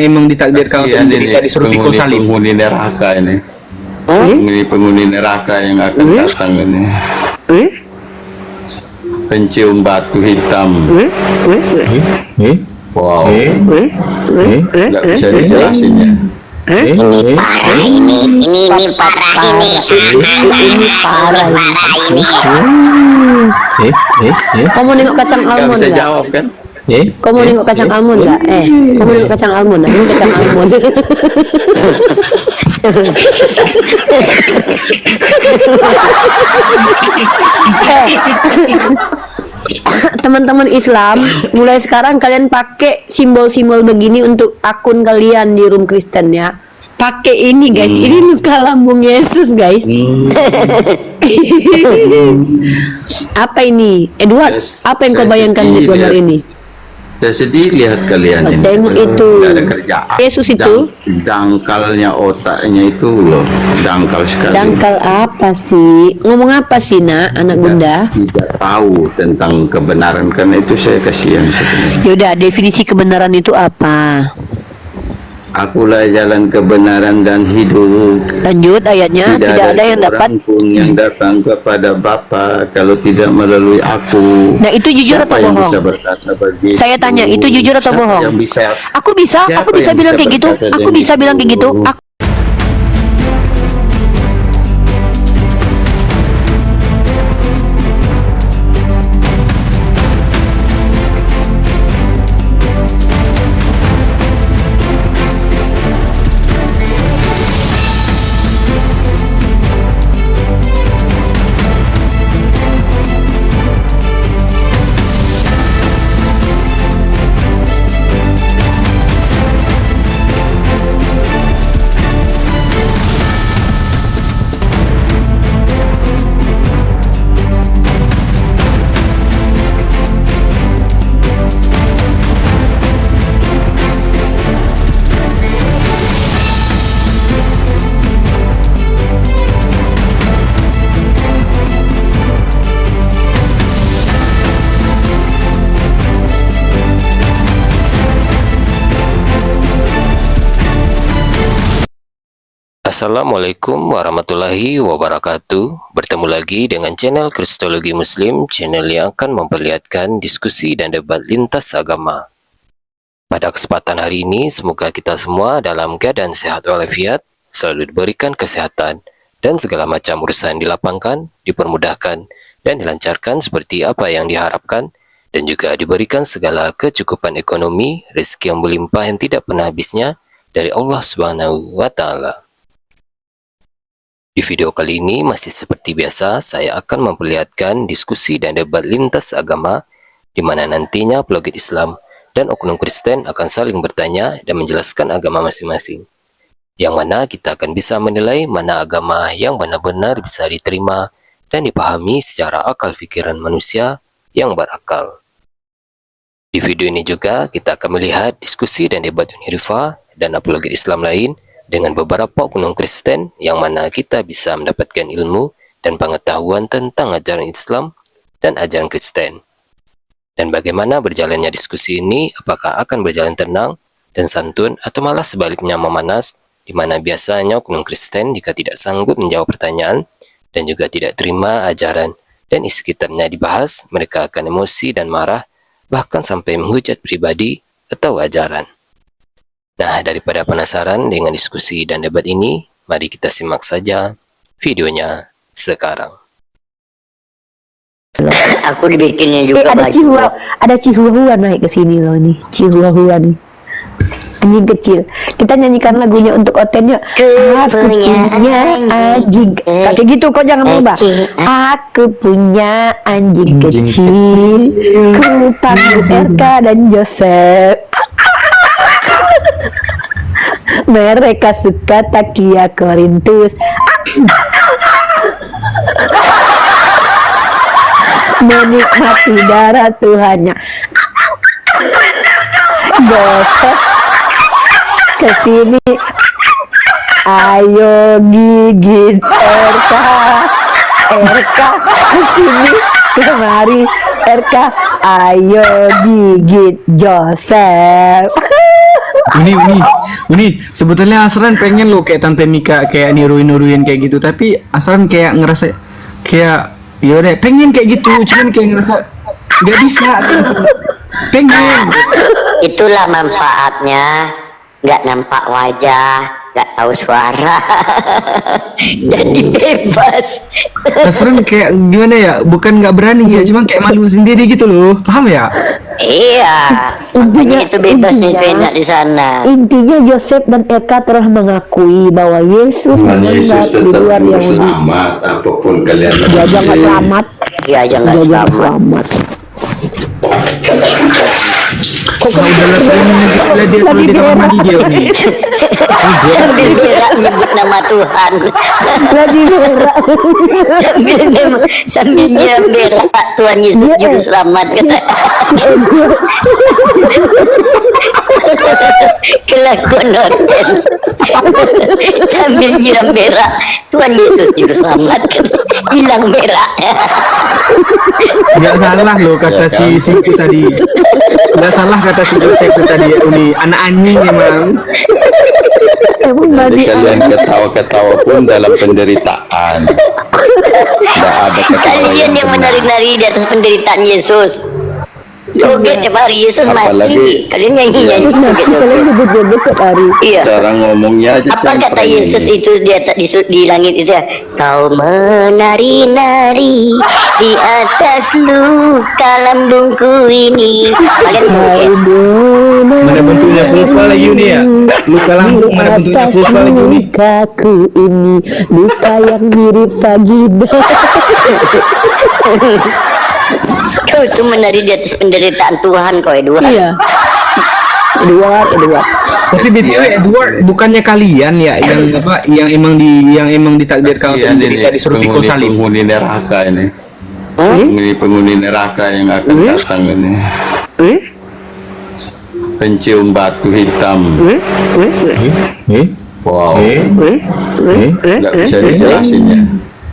memang ditakdirkan Kasihan untuk ini kita disuruh pikul salib. penghuni neraka ini. Penghuni neraka yang akan datang ini. Pencium batu hitam. Wow. Nggak bisa dijelasin ya. Ini parah ini parah ini. Kamu nengok kacang Nggak almond bisa nggak? jawab kan? Kamu nengok kacang almond nggak? Kamu nengok kacang almond? Ini kacang almond. Teman-teman Islam, mulai sekarang kalian pakai simbol-simbol begini untuk akun kalian di room Kristen ya. Pakai ini guys, ini luka lambung Yesus guys. Apa ini? Edward, apa yang kau bayangkan di gambar ini? Saya sedih lihat kalian ini. Tengok itu. Nggak ada kerjaan. Yesus itu. Dangkalnya otaknya itu loh, dangkal sekali. Dangkal apa sih? Ngomong apa sih nak, anak bunda? Tidak tahu tentang kebenaran, karena itu saya kasihan sebenarnya. Yaudah, definisi kebenaran itu apa? Akulah jalan kebenaran dan hidup. Lanjut ayatnya. Tidak ada yang dapat. Pun yang datang kepada Bapa kalau tidak melalui aku. Nah, itu jujur Siapa atau yang bohong? bisa berkata begitu? Saya tanya, itu jujur atau Siapa bohong? yang bisa? Aku bisa Siapa yang bilang bisa kayak gitu. berkata Aku bisa bilang kayak gitu. demikian? Assalamualaikum warahmatullahi wabarakatuh. Bertemu lagi dengan channel Kristologi Muslim, channel yang akan memperlihatkan diskusi dan debat lintas agama. Pada kesempatan hari ini, semoga kita semua dalam keadaan sehat walafiat, selalu diberikan kesehatan, dan segala macam urusan dilapangkan, dipermudahkan, dan dilancarkan seperti apa yang diharapkan, dan juga diberikan segala kecukupan ekonomi, rezeki yang berlimpah yang tidak pernah habisnya dari Allah Subhanahu wa Ta'ala. Di video kali ini masih seperti biasa, saya akan memperlihatkan diskusi dan debat lintas agama, di mana nantinya apologet Islam dan oknum Kristen akan saling bertanya dan menjelaskan agama masing-masing. Yang mana kita akan bisa menilai mana agama yang benar-benar bisa diterima dan dipahami secara akal pikiran manusia yang berakal. Di video ini juga kita akan melihat diskusi dan debat Unirifa dan apologet Islam lain dengan beberapa oknum Kristen yang mana kita bisa mendapatkan ilmu dan pengetahuan tentang ajaran Islam dan ajaran Kristen. Dan bagaimana berjalannya diskusi ini, apakah akan berjalan tenang dan santun atau malah sebaliknya memanas, di mana biasanya oknum Kristen jika tidak sanggup menjawab pertanyaan dan juga tidak terima ajaran dan isi kitabnya dibahas, mereka akan emosi dan marah, bahkan sampai menghujat pribadi atau ajaran. Nah, daripada penasaran dengan diskusi dan debat ini, mari kita simak saja videonya sekarang. Aku dibikinnya juga ada Chihuahua naik ke sini loh nih. Chihuahua nih. Anjing kecil. Kita nyanyikan lagunya untuk Otennya. Aku punya anjing. Kayak gitu kok, jangan berubah. Aku punya anjing kecil. Ku panggil Erka dan Joseph. Mereka suka Takia Korintus. Menikmati darah Tuhannya. Joseph kesini. Ayo gigit Erka. Erka kesini kemari. Erka ayo gigit Joseph. Uni, sebetulnya Asran pengen lo kayak Tante Mika kayak niruin kayak gitu, tapi Asran kayak ngerasa kayak ya udah pengen kayak gitu, cuman kayak ngerasa nggak bisa gitu. Pengen. Itulah manfaatnya, nggak nampak wajah, nggak tahu suara, jadi bebas. Asran kayak gimana ya, bukan nggak berani ya, cuman kayak malu sendiri gitu loh, paham ya? Iya, makanya itu bebasnya itu enak di sana. Intinya Yosef dan Eka telah mengakui bahwa Yesus Tuhan meninggal Yesus di tetap luar juru Yahudi. selamat apapun kalian Dia aja nggak lakukan. selamat. Dia aja nggak Dia aja nggak selamat. Kok udah lah dia suruh di kamar mandi dia nih. Sambil berak menyebut nama Tuhan. Lagi berak. sambilnya berak Tuhan Yesus juru selamat kata. Kelakuan Oten. Sambil nyiram berak Tuhan Yesus juru selamat kata. Hilang berak. Nggak salah loh kata si itu tadi. Nggak salah kata si Joseph itu tadi Uni. Anak anjing emang. Emang Jadi badi kalian ketawa-ketawa pun dalam penderitaan. Tidak ada ketawa Kalian yang benar. menari-nari di atas penderitaan Yesus. Joget tiap hari Yesus mati. Apalagi- Kalian nyanyi-nyanyi nanti kalian joget-joget. joget-joget ke hari. Iya. Cara ngomongnya aja Apa kata cempreng Yesus ini. itu di langit itu ya? Kau menari-nari di atas luka lambungku ini. Kalian mungkin Mana bentuknya vulva lagi Uni ya? Luka lambung mana bentuknya vulva lagi Uni? Lukaku ini luka yang mirip vagina. kau itu menari di atas penderitaan Tuhan kau Edward. Iya. Edward. Tapi BTW Edward bukannya kalian ya yang apa yang emang ditakdirkan untuk Kasihan menderita ini disuruh pikul salib. penghuni neraka ini. Penghuni neraka yang akan datang ini. Pencium batu hitam. Wow. Nggak bisa dijelasin ya.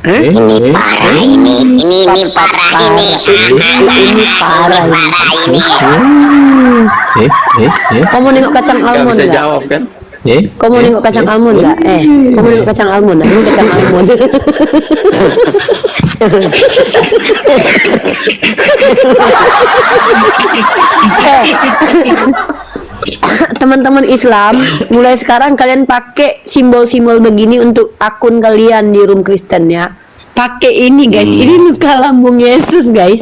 Ini parah ini parah ini. Ini parah ini. Kamu mau nengok kacang Nggak almond bisa nggak? jawab kan? Kamu mau nengok kacang almond nggak? Kamu mau nengok kacang almond? Ini kacang almond. Teman-teman Islam, mulai sekarang kalian pakai simbol-simbol begini untuk akun kalian di room Kristen ya. Pakai ini guys, ini luka lambung Yesus guys.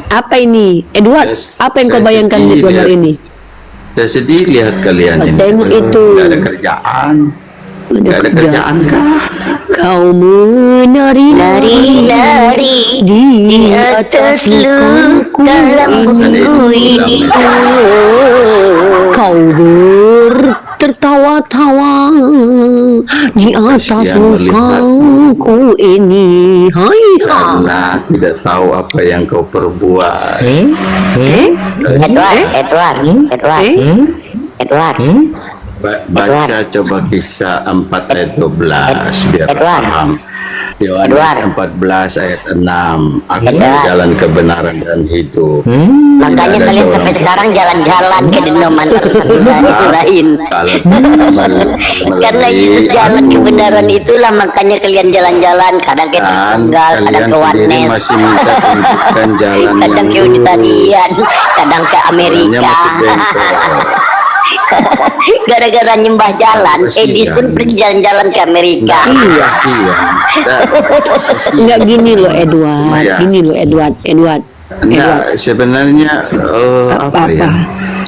Apa ini, Edward? Yes, Apa yang kau saya bayangkan di sedih gambar lihat. ini? Saya sedih lihat kalian ini. Tengok itu. Nggak ada kerjaan. Nggak ada kerjaan kah? Kau menari-nari di atas luka lambungku ini. Kau tertawa-tawa di atas Kasihan melihat. lukaku ini. Hai ha. Karena tidak tahu apa yang kau perbuat. Edward. Baca coba kisah 4 ayat 12 biar Edward. paham. Yohanes Edward. 14 ayat 6. Aku Edward. jalan kebenaran dan hidup. Makanya Tidak ada kalian sampai seorang sekarang jalan-jalan ke denoman lain. kalau Karena Yesus jalan kebenaran itulah makanya kalian jalan-jalan. Kadang ke dan tunggal, kadang kalian ke sendiri Warnes, masih minta tunjukkan jalan kadang ke yang Unitarian, kadang ke Jalannya Amerika. masih bengkok. Gara-gara nyembah jalan, Kasihan. Edis pun pergi jalan-jalan ke Amerika. Iya sih ya. Enggak gini loh Edward, Iya. gini loh Edward. Nah, sebenarnya apa ya?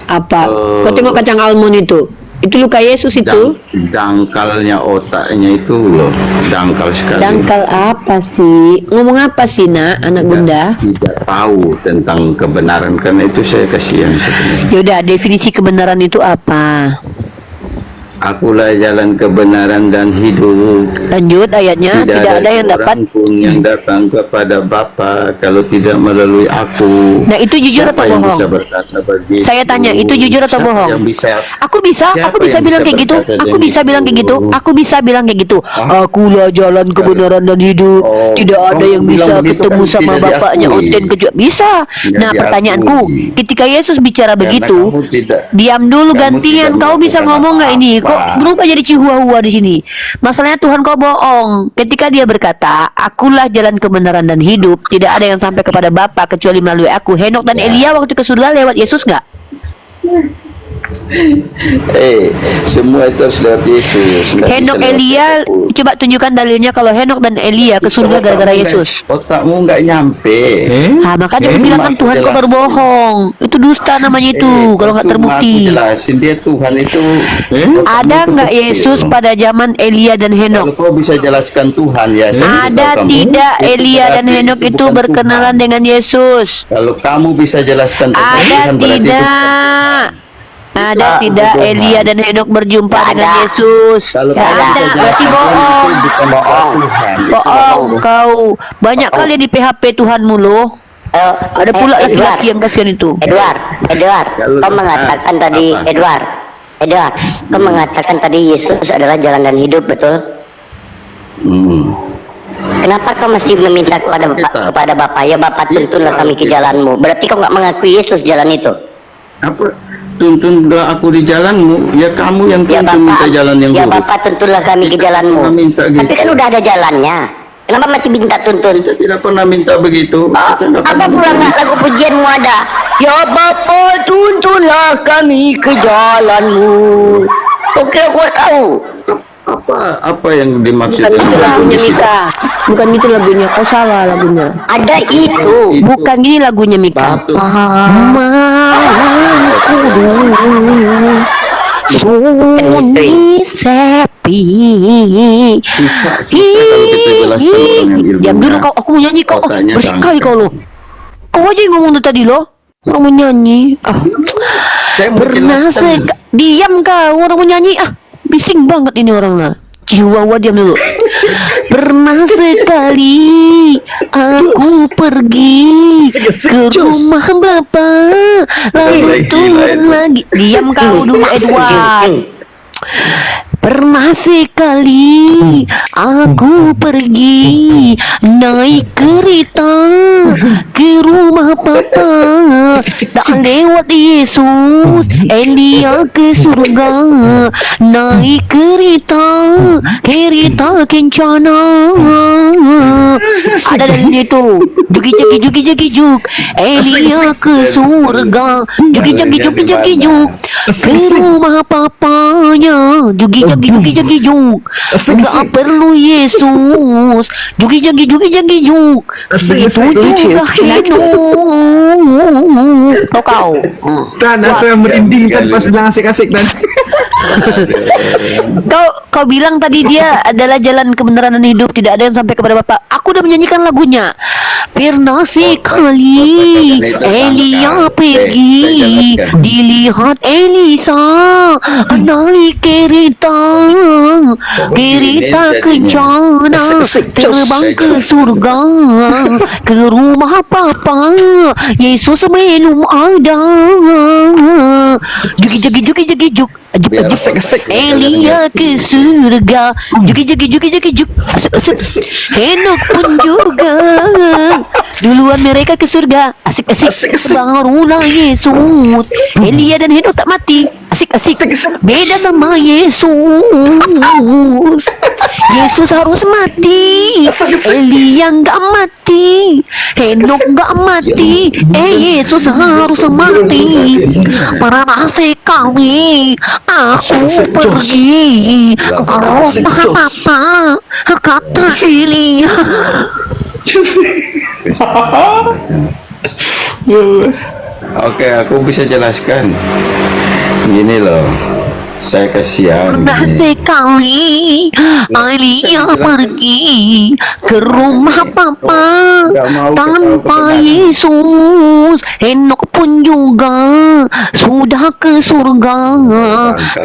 Apa? Kau tengok kacang almond itu luka Yesus itu. Dangkalnya otaknya itu loh, dangkal sekali. Dangkal apa sih? Ngomong apa sih nak, anak bunda? Tidak tahu tentang kebenaran, karena itu saya kasihan sebenarnya. Yaudah, definisi kebenaran itu apa? Akulah jalan kebenaran dan hidup. Lanjut ayatnya, tidak ada yang dapat. seorang pun yang datang kepada Bapa kalau tidak melalui aku. Nah, itu jujur Siapa atau yang bohong? bisa berkata begitu? Saya tanya, itu jujur atau Siapa bohong? yang bisa? Aku bisa Siapa bilang yang bisa kayak gitu. berkata Aku bisa bilang kayak gitu. Aku bisa bilang kayak gitu. Akulah jalan kebenaran dan hidup. Oh, Tidak ada kamu yang bilang bisa begitu ketemu kan sama tidak bapaknya diakui. onten kecuali bisa. Tidak Nah, diakui. pertanyaanku, ketika Yesus bicara Karena begitu, kamu tidak- diam dulu kamu gantian. tidak Kau bisa melakukan ngomong nggak ini? apa-apa. Kok berubah jadi cihua-hua di sini? Masalahnya Tuhan kau bohong. Ketika dia berkata, akulah jalan kebenaran dan hidup. Tidak ada yang sampai kepada Bapa kecuali melalui aku. Henok dan Elia waktu ke surga lewat Yesus nggak? Semua itu harus lewat Yesus. Nggak Henok bisa lewat Elia, siapapun. coba tunjukkan dalilnya kalau Henok dan Elia ke surga gara-gara Yesus. Otakmu nggak nyampe. Makanya aku bilang kan Aku Tuhan kau jelasin. berbohong. Itu dusta namanya itu kalau nggak Cuma terbukti. Aku jelasin dia Tuhan itu. otakmu Ada itu nggak kecil. Yesus pada zaman Elia dan Kalau Henok? kau bisa jelaskan Tuhan ya. saya Ada beritahu kamu. tidak Itu Elia dan berarti Henok itu bukan berkenalan Tuhan. dengan Yesus? Kalau kamu bisa jelaskan tentang Ada Tuhan berarti itu tidak? Ada Tidak, tidak bohong. Elia dan Henok berjumpa Tidak dengan ada. Yesus? Kalau Tidak kamu ada, bisa berarti jelaskan bohong. itu bukan Tuhan. Itu Bohong kau. Banyak kali di PHP Tuhanmu loh. Ada pula laki-laki yang kasihan itu. Edward, Kalau- kau mengatakan tadi, apa? Edward, kau mengatakan tadi Yesus adalah jalan dan hidup, betul? Kenapa kau masih meminta kepada Bapa? Ya Bapa, tuntunlah kami ke jalanmu. Berarti kau nggak mengakui Yesus jalan itu. Apa? Tuntunlah aku di jalanmu. Ya kamu yang Ya tuntun minta jalan yang ya lurus. Bapa, tuntunlah kami ke jalanmu. pernah minta gitu. Tapi kan udah ada jalannya. Kenapa masih minta tuntun? Kita tidak pernah minta begitu. Kita tidak Apa pernah pula minta nggak lagu pujianmu ada? Ya Bapa, tuntunlah kami ke jalanmu. Oke, aku tahu. apa yang dimaksud Bukan itu dengan lagunya begitu? Mika. Bukan itu lagunya. Kau salah lagunya. Ada itu. Bukan gini lagunya Mika. Itu. Malam kudus sunyi sepi. Susah kalau kita jelaskan orang yang ilmunya. Diam dulu kau, aku mau nyanyi kau. Otaknya Bersih bangsa. kali kau lo. Kau aja yang ngomong tuh tadi lo. Orang mau nyanyi. Saya mau jelaskan. Diam kau, orang mau nyanyi. Bising banget ini orang lah. Jiwa diam dulu. Pernah sekali aku pergi ke rumah bapak, lalu turun lagi. Diam kau dulu Edward. Pernah sekali aku pergi naik kereta ke rumah papa, tak lewat Yesus, Elia ke surga, naik kereta kencana. Ada dalilnya itu. Juki juk, Elia ke surga, juki juk ke rumah papanya, juki juk. Enggak perlu Yesus, juki juk. Begitu juga Henok. Kau. Kan saya merinding kan pas bilang asik-asik dan Kau bilang tadi dia adalah jalan kebenaran dan hidup, tidak ada yang sampai kepada Bapa. Aku udah menyanyikan lagunya. Pernah sekali Elia pergi, dilihat Elisa naik kereta kencana, terbang ke surga, ke rumah Papa. Yesus belum ada. Juki juk. Elia ke surga, juk. Asik. Henok pun juga. Duluan mereka ke surga. Asik. Barulah Yesus. Elia dan Henok tak mati. Asik. Beda sama Yesus. Yesus harus mati. Elia nggak mati. Henok nggak mati. Yesus harus mati. Pernah sekali aku pergi ke rumah papa, kata Elia. Oke, aku bisa jelaskan. Gini loh. Saya kasihan. Pernah sekali Alia pergi ke rumah papa tanpa Yesus. Henok pun juga sudah ke surga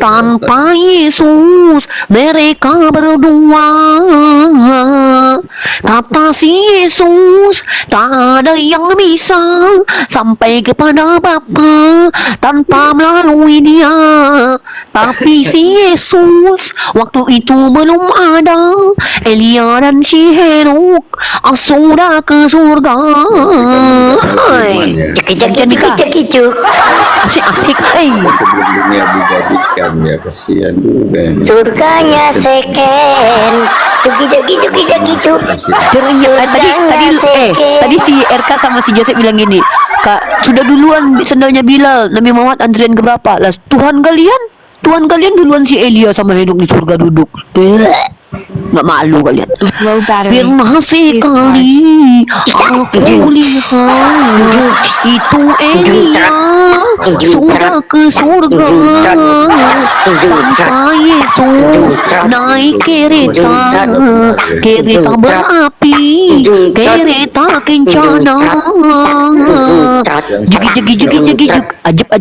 tanpa Yesus. Mereka berdua, kata si Yesus, tak ada yang bisa sampai kepada Bapa tanpa melalui dia. Tapi si Yesus waktu itu belum ada. Elia dan si Henok sudah ke surga. Hai, cekik-cekik. Asik-asik. Hai. Sebelum dunia dijadikan ya kasihan juga. Surganya seken. Juki-juki. Tadi si RK sama si Joseph bilang gini, Kak, sudah duluan sendalnya Bilal, Nabi Muhammad antrian keberapa? Lah, Tuhan kalian duluan si Elia sama Henok di surga duduk. Nggak malu kalian. Pernah sekali aku lihat itu Elia sudah ke surga tanpa Yesus naik kereta berapi, kereta kencana. Jugi, ajib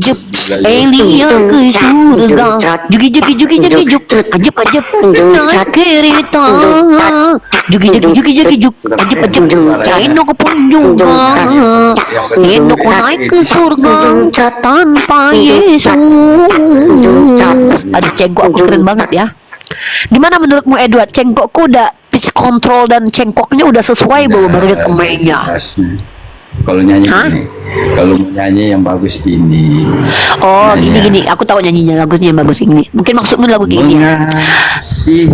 Elia ke surga. Jugi, ajib naik kereta. Jugi, ajib Henok pun juga. Henok naik ke surga tanpa Yesus. Aduh, cengkok aku keren banget ya. Gimana menurutmu Edward? Cengkokku udah pitch control dan cengkoknya udah sesuai bawa baru mainnya. Kalau nyanyi gini, kalau mau nyanyi yang bagus ini. Oh, gini. Aku tahu nyanyinya lagusnya yang bagus ini. Mungkin maksudmu lagu gini ya. Mengasihi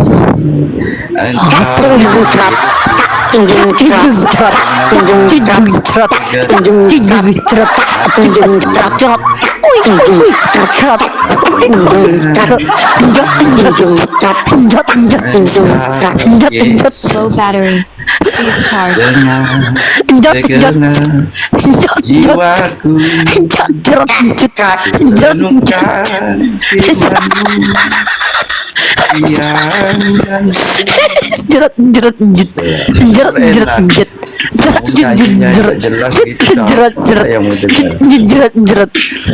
Low battery. Please charge. dengan jiwaku renungkan firman-Mu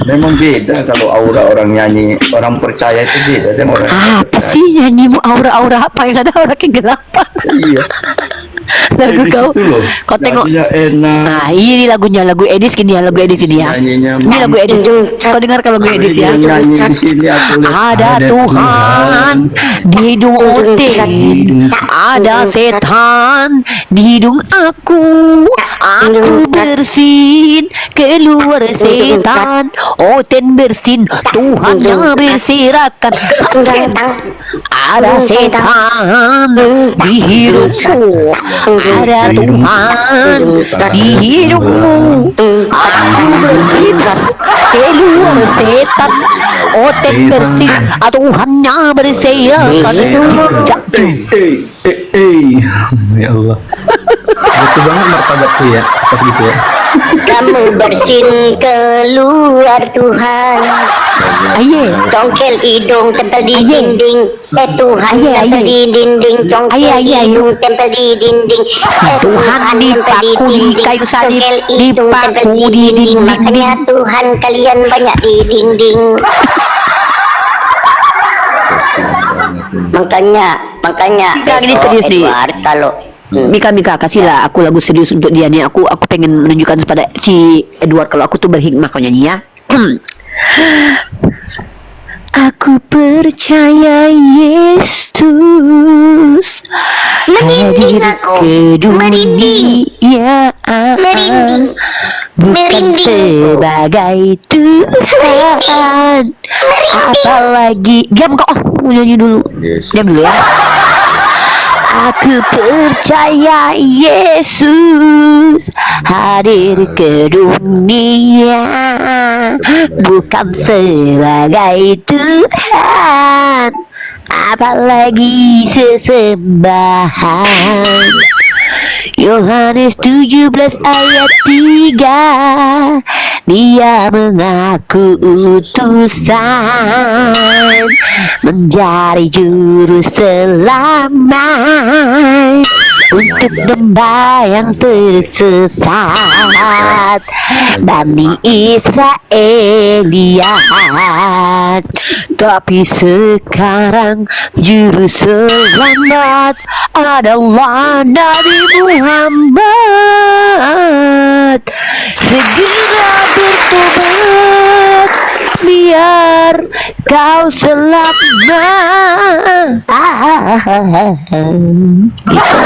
Memang beda kalau aura orang nyanyi, orang percaya itu beda dengan orang Apa percaya. sih nyanyimu aura-aura apa yang ada aura kegelapan? Iya. Lagu kau tengok. Lagunya enak. Nah, ini lagu Edis gini ya, lagu Edis ini ya. Nyanyinya Ini lagu Edis. Kau dengar kalau lagu Edis ya. Dia nyanyi di sini aku lihat Ada Tuhan di hidung Oten, ada setan di hidung aku bersin keluar setan. Oten bersin, Tuhannya berserakan. Ada setan di hidungku, ada Tuhan di hidungmu. Aku bersin keluar setan. Oten bersin, Tuhannya berserakan. Ya Allah. Betul banget martabatku ya, pas gitu ya. Kamu bersin keluar Tuhan. Aye. Congkel hidung tempel di Aye. dinding. Tuhan Aye, tempel aye. di dinding. Congkel Aye. hidung tempel di dinding. Tuhan dipaku di kayu salib, Congkel hidung tempel dipaku di dinding. Makanya Tuhan kalian banyak di dinding. Makanya Enggak, ini serius nih. Edward, kalau Mika, kasihlah aku lagu serius untuk dia nih. Aku pengen menunjukkan kepada si Edward kalau aku tuh berhikmah kau nyanyi ya. Aku percaya Yesus merinding hadir aku, ke merinding. dunia, Merinding. bukan Merinding. sebagai Tuhan, apalagi diam kok. Mau nyanyi dulu. Yes. Diam dulu ya. Aku percaya Yesus hadir ke dunia, bukan sebagai Tuhan, apalagi sesembahan. Yohanes 17 ayat 3, Dia mengaku utusan menjadi juru selamat untuk domba yang tersesat, Bani Israeliat. Tapi sekarang juru selamat adalah Nabi Muhammad. Segera bertobat biar kau selamat. Gitu.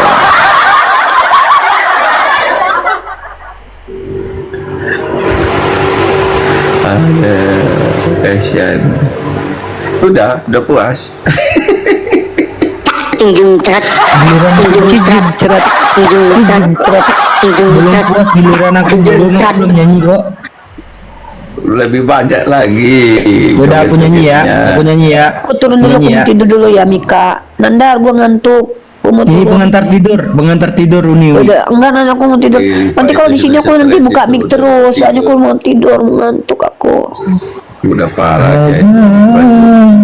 Kasihan. Udah puas. Tinjung cerat, Cijin cerat. tinjung cerat, tinjung Belum cerat. puas giliran aku belum nyanyi kok. Lebih banyak lagi. Udah aku nyanyi ya. Aku nyanyi ya. Aku turun dulu, aku Nyanyi ya. mau tidur dulu ya Mika. Nandar, gua ngantuk. Aku mau Ini turun. pengantar tidur Uni. Udah, enggak Nanda, aku mau tidur. Nanti kalau di sini aku nanti buka mic terus. Soalnya aku mau tidur, ngantuk aku. Udah parah ya.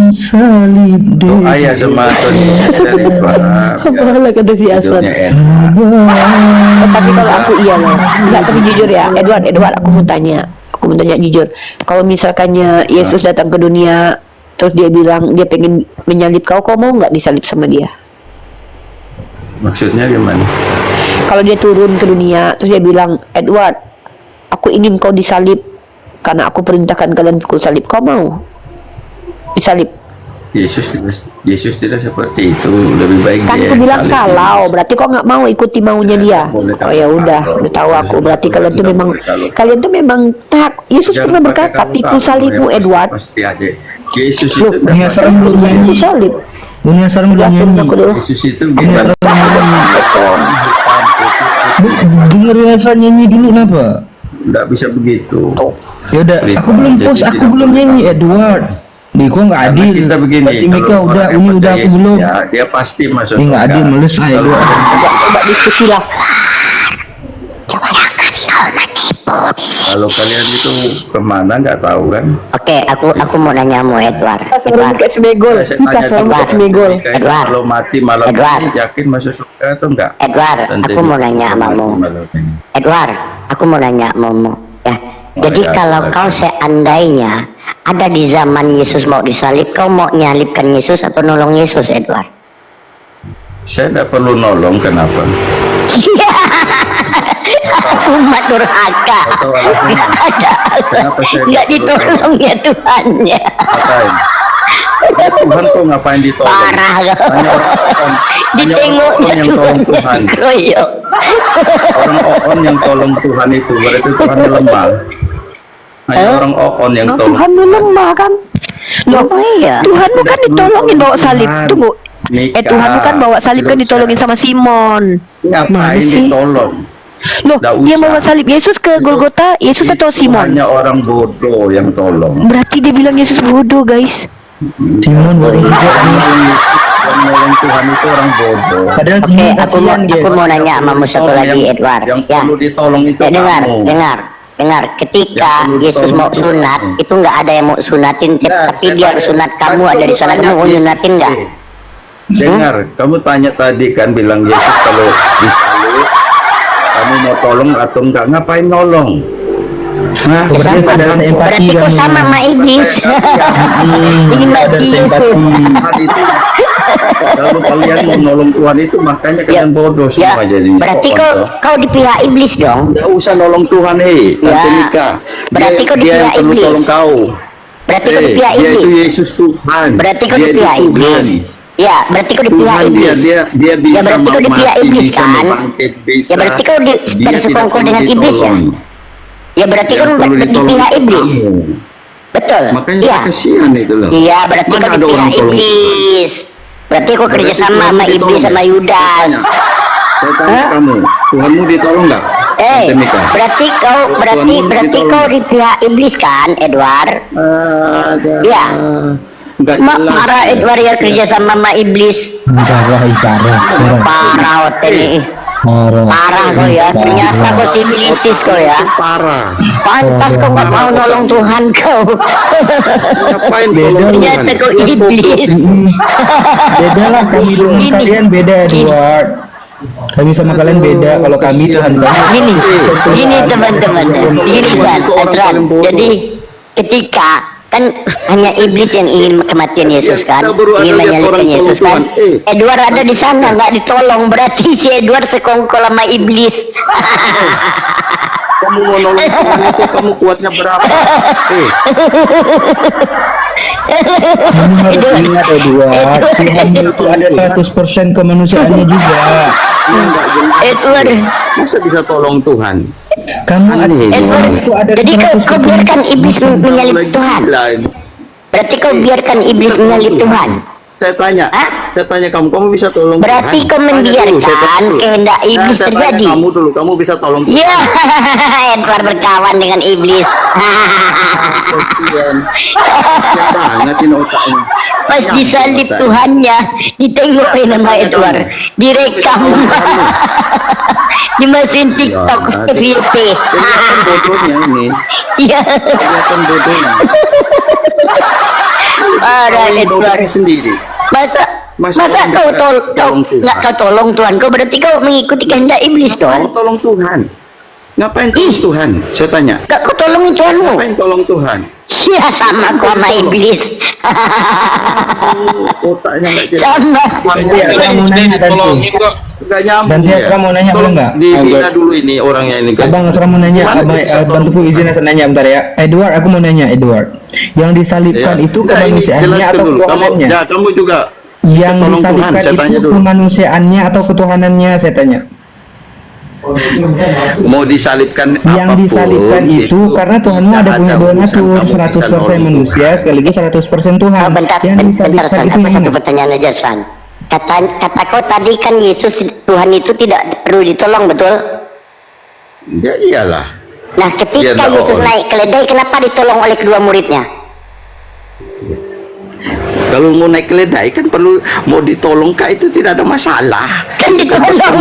Salib Ayah sama Tony dari parah. Apalah kata si Aslan. Tidurnya enak. Tapi kalau aku iya loh. Enggak, tapi jujur ya, Edward, aku mau tanya. Aku mau tanya jujur. Kalau misalkannya Yesus datang ke dunia, terus dia bilang dia pengen menyalib kau mau nggak disalib sama dia? Maksudnya gimana? Kalau dia turun ke dunia, terus dia bilang, Edward, aku ingin kau disalib karena aku perintahkan kalian pukul salib. Kau mau disalib? Yesus tidak seperti itu. Lebih baik Kan dia aku bilang salib. kalau, berarti kau nggak mau ikuti maunya dia. Boleh Oh ya udah, kalau. udah tahu aku. Berarti Kalau kalian tuh tidak memang, boleh kalau. kalian tuh memang tak. Yesus Jangan pernah pakai berkata, kamu pikul tak, salibmu, ya, Edward. Pasti ada. Yesus Loh, itu Dunia serem belum nyanyi. Pikul salib. Dunia serem belum Aku nyanyi. dulu. Yesus itu Dunia gimana? serem belum nyanyi. Dengerin Aslan nyanyi dulu kenapa? Enggak bisa begitu. Ya udah, aku belum Jadi post, aku tidak belum boleh. nyanyi Edward. Di kok nggak Karena adil. kita begini, Berarti Mika kalau udah, orang yang ini udah percaya aku Yesus belum. ya, dia pasti masuk Ini nggak surga. adil, males saya Kalau Edward. Coba diskusi lah. Kalau kalian itu kemana nggak tahu kan? Oke, aku mau nanya mu Edward. Suruh kayak semegol. Saya Kita tanya suruh juga, kayak semegol. Mika itu Edward. kalau mati malam Edward. ini yakin masuk surga atau enggak? Edward, Nanti aku mau Mika nanya mati sama mu. malam ini. Edward, aku mau nanya mu ya. Jadi ya, kalau silakan. kau seandainya ada di zaman Yesus mau disalib, kau mau nyalibkan Yesus atau nolong Yesus, Edward? Saya tidak perlu nolong, kenapa? Umat durhaka. Atau alasannya? Kenapa saya Nggak perlu ditolong ya Tuhannya. Ngapain? Ya, Tuhan kok ngapain ditolong? Parah kau. Hanya orang-orang Ditengoknya yang tolong Tuhan Tuhan. dikeroyok. Orang on yang tolong Tuhan itu berarti Tuhan lemah. Hanya orang on yang tolong. Tuhan lemah kan? Loh, Oh iya. Tuhan bukan ditolongin bawa salib. Tuhan. Tunggu. Mika, Tuhan bukan bawa salib kan tidak ditolongin usah. sama Simon. Mana Ngapain sih? ditolong? Loh, Nggak dia usah. bawa salib Yesus ke Itu- Golgota, Yesus atau itu Simon? Hanya orang bodoh yang tolong. Berarti dia bilang Yesus bodoh, guys. Simon baru juga. Yang nolong Yesus, yang nolong Tuhan itu orang bodoh. Padahal Oke, Simon aku kasihan guys. mau nanya sama mu satu lagi, Edward. Yang Ya. perlu ditolong itu dengar, kamu. dengar. Ketika Yang perlu Yesus ditolong mau itu sunat, kamu. itu nggak ada yang mau sunatin, Nah, tapi saya dia tanya, sunat kamu kan ada di sana, tanya kamu mau Yesus, nyunatin nggak? Dengar, kamu tanya tadi kan bilang Yesus kalau disalib, kamu mau tolong atau enggak? Ngapain nolong? Nah, Berarti Sama. ada rasa empati Berarti kau kamu. sama sama iblis. Ini Ada mati rasa Yesus. empati. Tuhan itu kalau kalian mau nolong Tuhan itu makanya kalian bodoh Ya, semua jadinya. berarti kau di pihak iblis dong. Nggak usah nolong Tuhan, Tante Ya, Mika. berarti kau di dia yang pihak perlu iblis. tolong kau. Berarti kau di pihak Dia itu iblis. Yesus Tuhan. Berarti kau Dia di itu pihak Tuhan. iblis. Ya, berarti kau di pihak Tuhan dia iblis. dia bisa Ya, berarti kau di mau pihak mati, iblis, bisa kan? mau bangkit, bisa. Ya, berarti kau Dia bersekongkol tidak dengan perlu iblis ya? ditolong. Ya berarti Yang kau perlu di ditolong pihak itu iblis. kamu. Betul. Makanya Iya. saya kasihan itu loh. Iya, berarti Mana kau di ada orang pihak tolong iblis. Berarti kau kerja Berarti sama Tuhan sama ditolong iblis sama nggak? Yudas. Saya tanya Hah? kamu, Tuhanmu ditolong nggak? Tante Mika? Berarti Tuhanmu berarti ditolong kau nggak? di pihak iblis kan, Edward? Ada. Iya. Nggak Mak jelas. marah Edward ya kerja sama sama iblis. Entah wahai parah. Parah hotel nih. Parah kau ya, ternyata kau sibilisis kau ya. Itu parah. Pantas kau nggak mau nolong Tuhan kau. Ngapain tolong Ternyata Tuhan? kau iblis. Beda lah kami dengan Gini. kalian beda Edward. Kami sama kalian beda. Kalau kami Tuhan banyak. Gini teman-teman, gini kan, Adran. Jadi ketika kan hanya iblis yang ingin kematian Yesus kan, Kita baru ingin ada lihat menyalibkan orang Yesus tolong kan. Tuhan. Edward ada di sana nggak ditolong, berarti si Edward sekongkol sama iblis. Kamu mau nolong Tuhan itu kamu kuatnya berapa? Kamu harus ingat Edward. Tuhan itu ada 100% kemanusiaannya juga. Ini enggak jelas. Edward, Masa bisa tolong Tuhan? Kamu ada Aneh, Edward. itu ada Jadi kau biarkan iblis menyalip Lagi Tuhan. gila ini. Berarti kau biarkan iblis menyalip Tuhan. Saya tanya, Hah? saya tanya kamu bisa tolong Berarti Tuhan? kau Tanya dulu, saya membiarkan tanya dulu. kehendak iblis saya tanya terjadi. kamu dulu, kamu bisa tolong Tuhan? Iya, Edward berkawan dengan iblis. Kasian. Kasian banget ini otaknya. Pas Nyambung disalib otaknya. Tuhannya, ditengokin sama Edward, direkam, dimasukin TikTok, Ya, FYP. Kelihatan bodohnya ini. Iya, Kelihatan bodohnya. parah Kau ini Edward. bodohnya sendiri. Masa orang kau nggak tolong Tuhan? nggak kau tolong Tuhan? Kau berarti kau mengikuti kehendak iblis Kamu dong? tolong Tuhan. Ngapain tolong Tuhan? Saya tanya. Kau tolongin Tuhanmu? Ngapain tolong Tuhan? Iya sama kau sama iblis. Otaknya nggak jelas. Sama. Ya, saya mau nanya tadi. Nggak nyambung Dan dia ya. sekarang mau nanya, boleh Tolong nggak? dibina dulu ini orangnya ini. Abang sekarang mau nanya, Gimana abang bisa tolong bantuku izin saya nanya bentar ya. Edward, aku mau nanya Edward. Yang disalibkan Ya. itu Nggak, ini kemanusiaannya jelaskan atau dulu. ketuhanannya? Kamu juga Yang bisa tolong Tuhan. disalibkan Saya tanya itu dulu. kemanusiaannya atau ketuhanannya? Saya tanya. Mau disalibkan Yang apapun, disalibkan itu karena Tuhanmu tidak ada punya dua urusan natur, kamu bisa 100% nolong manusia sekaligus 100% Tuhan. Oh, bentar, Yang bentar, disalibkan San. itu Aku yang satu mana? pertanyaan aja, San. Kata kau tadi kan Yesus Tuhan itu tidak perlu ditolong, betul? Ya iyalah. Nah, Iya, ketika enggak, Yesus oh. naik keledai, kenapa ditolong oleh kedua muridnya? Kalau mau naik keledai kan perlu mau ditolong kak itu tidak ada masalah. Kan ditolong.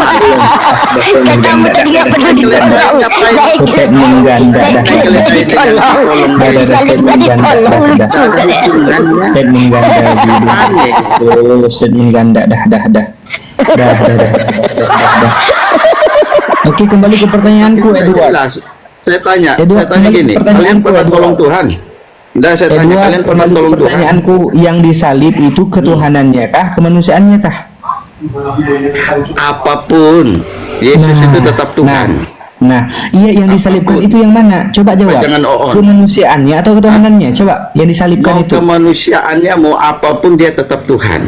Katamu tadi nggak perlu ditolong. Naik Bukan keledai, mengganda, naik dah. keledai ditolong. Disalib tadi tolong. Lucu kan ya? Statement ganda Aneh. dulu. Statement ganda dah. Oke, kembali ke pertanyaanku Nggak Edward. jelas. Saya tanya Edward, kembali gini, ke pertanyaanku, kalian pernah Edward. tolong Tuhan? Enggak, saya tanya Edward, kalian pernah kembali ke tolong Tuhan? pertanyaanku, yang disalib itu ketuhanannya kah, kemanusiaannya kah? Apapun, Yesus itu tetap Tuhan. Nah, iya yang disalibkan Apapun. itu yang mana? Coba jawab. Jangan on. Kemanusiaannya atau ketuhanannya? Coba yang disalibkan Mau itu. kemanusiaannya mau apapun dia tetap Tuhan.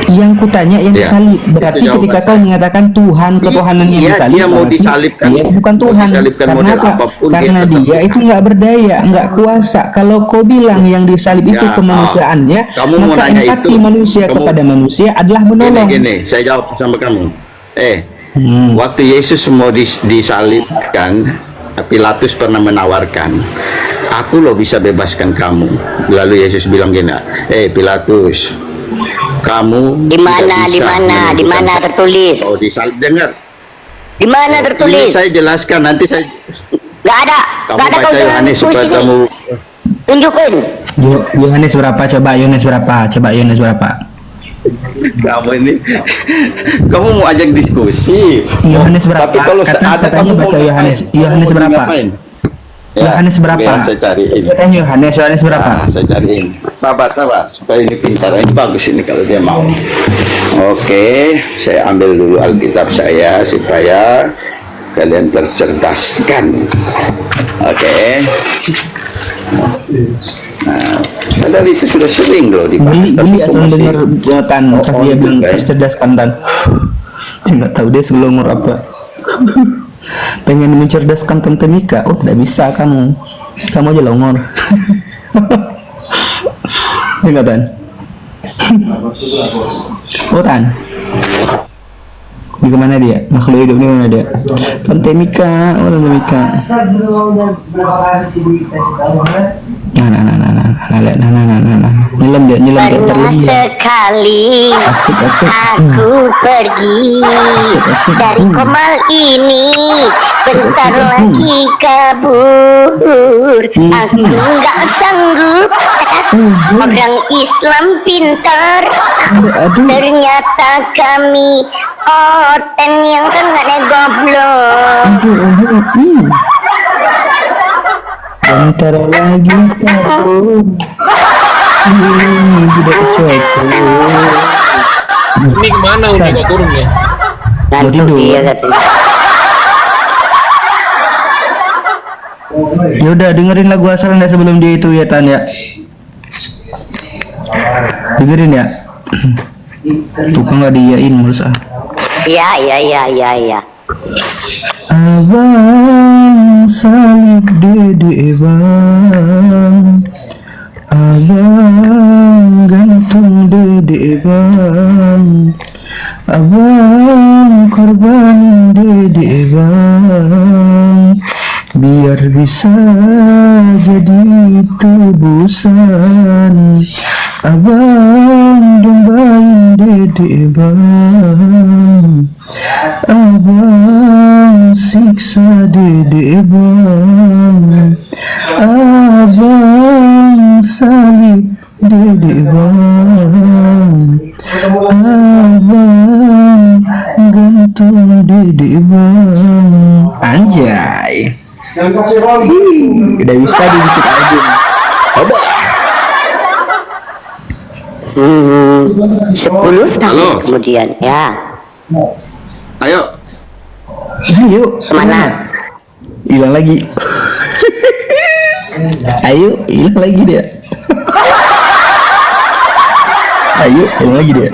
Yang kutanya yang Ya, disalib. Berarti itu jawaban ketika saya. kau mengatakan Tuhan ketuhanan yang Iya, disalib, dia mau berarti disalibkan. dia bukan Mau Tuhan. disalibkan Karena model apa? apapun, Karena dia tetap dia Tuhan. itu nggak berdaya, nggak kuasa. Kalau kau bilang yang disalib itu Ya, kemanusiaannya, kamu mau maka nanya empati itu. manusia Kamu- kepada manusia adalah menolong. Gini, saya jawab sama kamu. Hmm. Waktu Yesus mau disalibkan, Pilatus pernah menawarkan, aku loh bisa bebaskan kamu. Lalu Yesus bilang gini, Pilatus, kamu Di mana, tidak di bisa mana, di menyembuhkan mana saya." tertulis? Oh, dengar. Di mana Ini tertulis? saya jelaskan nanti saya Gak ada, kamu gak ada kau baca Yohanes supaya tulis ini. kamu Tunjukin. Yohanes berapa? Coba Yohanes berapa? Coba Yohanes berapa? ini kamu mau ajak diskusi. Yohanes berapa? Tapi kalau Katanya ada kamu mau Yohanes. ngapain? Yohanes Kamu mau berapa? ngapain? Yohanes berapa? biar saya cariin. Katanya Yohanes berapa? Nah, saya cariin. Sabar, supaya ini pintar. Ini bagus ini kalau dia mau. Oke, saya ambil dulu Alkitab saya supaya kalian tercerdaskan. Oke. Nah, padahal itu sudah sering loh dibahas. Geli tapi asal masih- dengar buatan pas dia bilang enggak ya? tercerdaskan dan nggak tahu dia sebelum umur apa. Pengen mencerdaskan Tante Mika, oh tidak bisa kamu aja longor. Enggak Tan? Oh Tan, di kemana dia? Makhluk hidup di mana dia? Tante Mika, oh Tante Mika. Nah, ini nyelam dia, nyelam dia. Pernah sekali Asik, asik. aku pergi dari Komal ini, bentar lagi kabur. Aku nggak sanggup, orang Islam pintar, ternyata kami oten yang sangat goblok. Bentar lagi kabur. Tidak cocok. Ini kemana Uni kok turun nih? Ngantuk tidur. dia katanya. Ya udah dengerin lagu asalan ya sebelum dia itu ya Tan ya. Dengerin ya. Tukang nggak diiyain terus ah. Iya. Abang salib dede bang, abang gantung dede bang, abang korban dede bang, biar bisa jadi tebusan. Abang dombain dede bang, abang siksa dede bang, abang salib dede bang, abang gantung dede bang. Anjay, udah bisa dikit aja. Coba. 10 tahun kemudian ya. Ayo. Ayo Kemana? hilang lagi. Ayo hilang lagi dia. Ayo hilang lagi dia.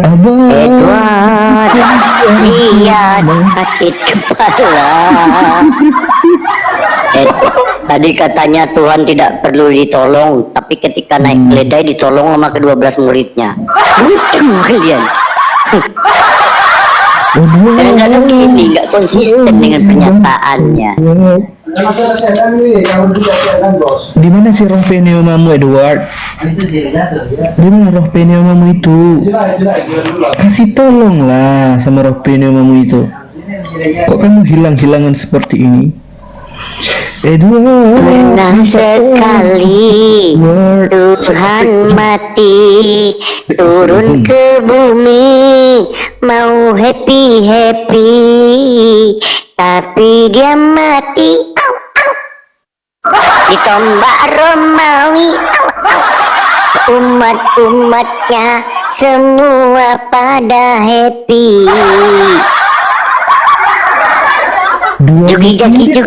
Abang Edward, lihat sakit kepala. Tadi katanya Tuhan tidak perlu ditolong, tapi ketika naik keledai ditolong sama ke-12 muridnya. Lucu kalian. Kadang-kadang gini nggak konsisten dengan pernyataannya. Di mana sih roh pneumamu Edward? Di mana roh pneumamu itu? Kasih tolong lah sama roh pneumamu itu. Kok kamu hilang-hilangan seperti ini? Edward, Pernah sekali Tuhan mati turun ke bumi, mau happy, tapi dia mati. Au, au. Ditombak Romawi. Au, au. Umat-umatnya semua pada happy. Jugi jagi juk.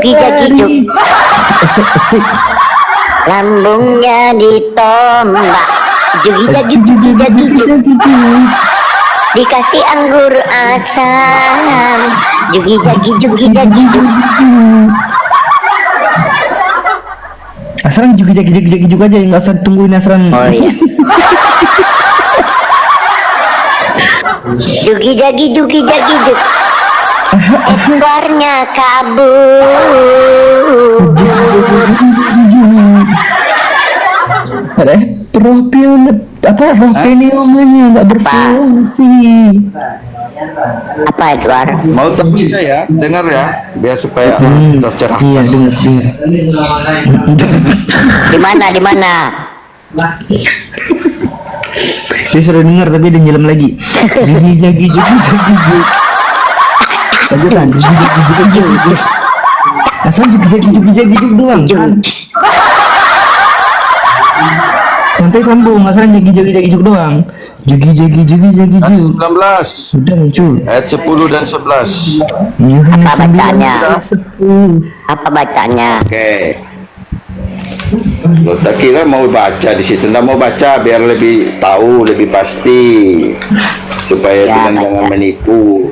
Asik. Lambungnya ditombak. Jugi jagi juk. Dikasih anggur asam. Jugi jagi juk. Asran juga juga aja, nggak usah tungguin Asran. Oh iya. Jugi jagi juk. Ekornya kabur. Roh pneumonya nggak berfungsi. Apa Edward? Mau tahu ya, dengar ya, biar supaya tercerahkan. Iya dengar. Di mana? Dia sudah dengar tapi dia nyelam lagi. Jagi. Lanjutan. Jagi. Asal jagi doang. Santai sambung, masalah jagi doang. Jagi. Ayat 19, Sudah muncul. ayat 10 dan 11. Yohanes Apa bacanya? 9:10. Apa bacanya? Oke. Lo tak kira mau baca di situ, nggak mau baca biar lebih tahu, lebih pasti, supaya Ya, jangan baca. menipu.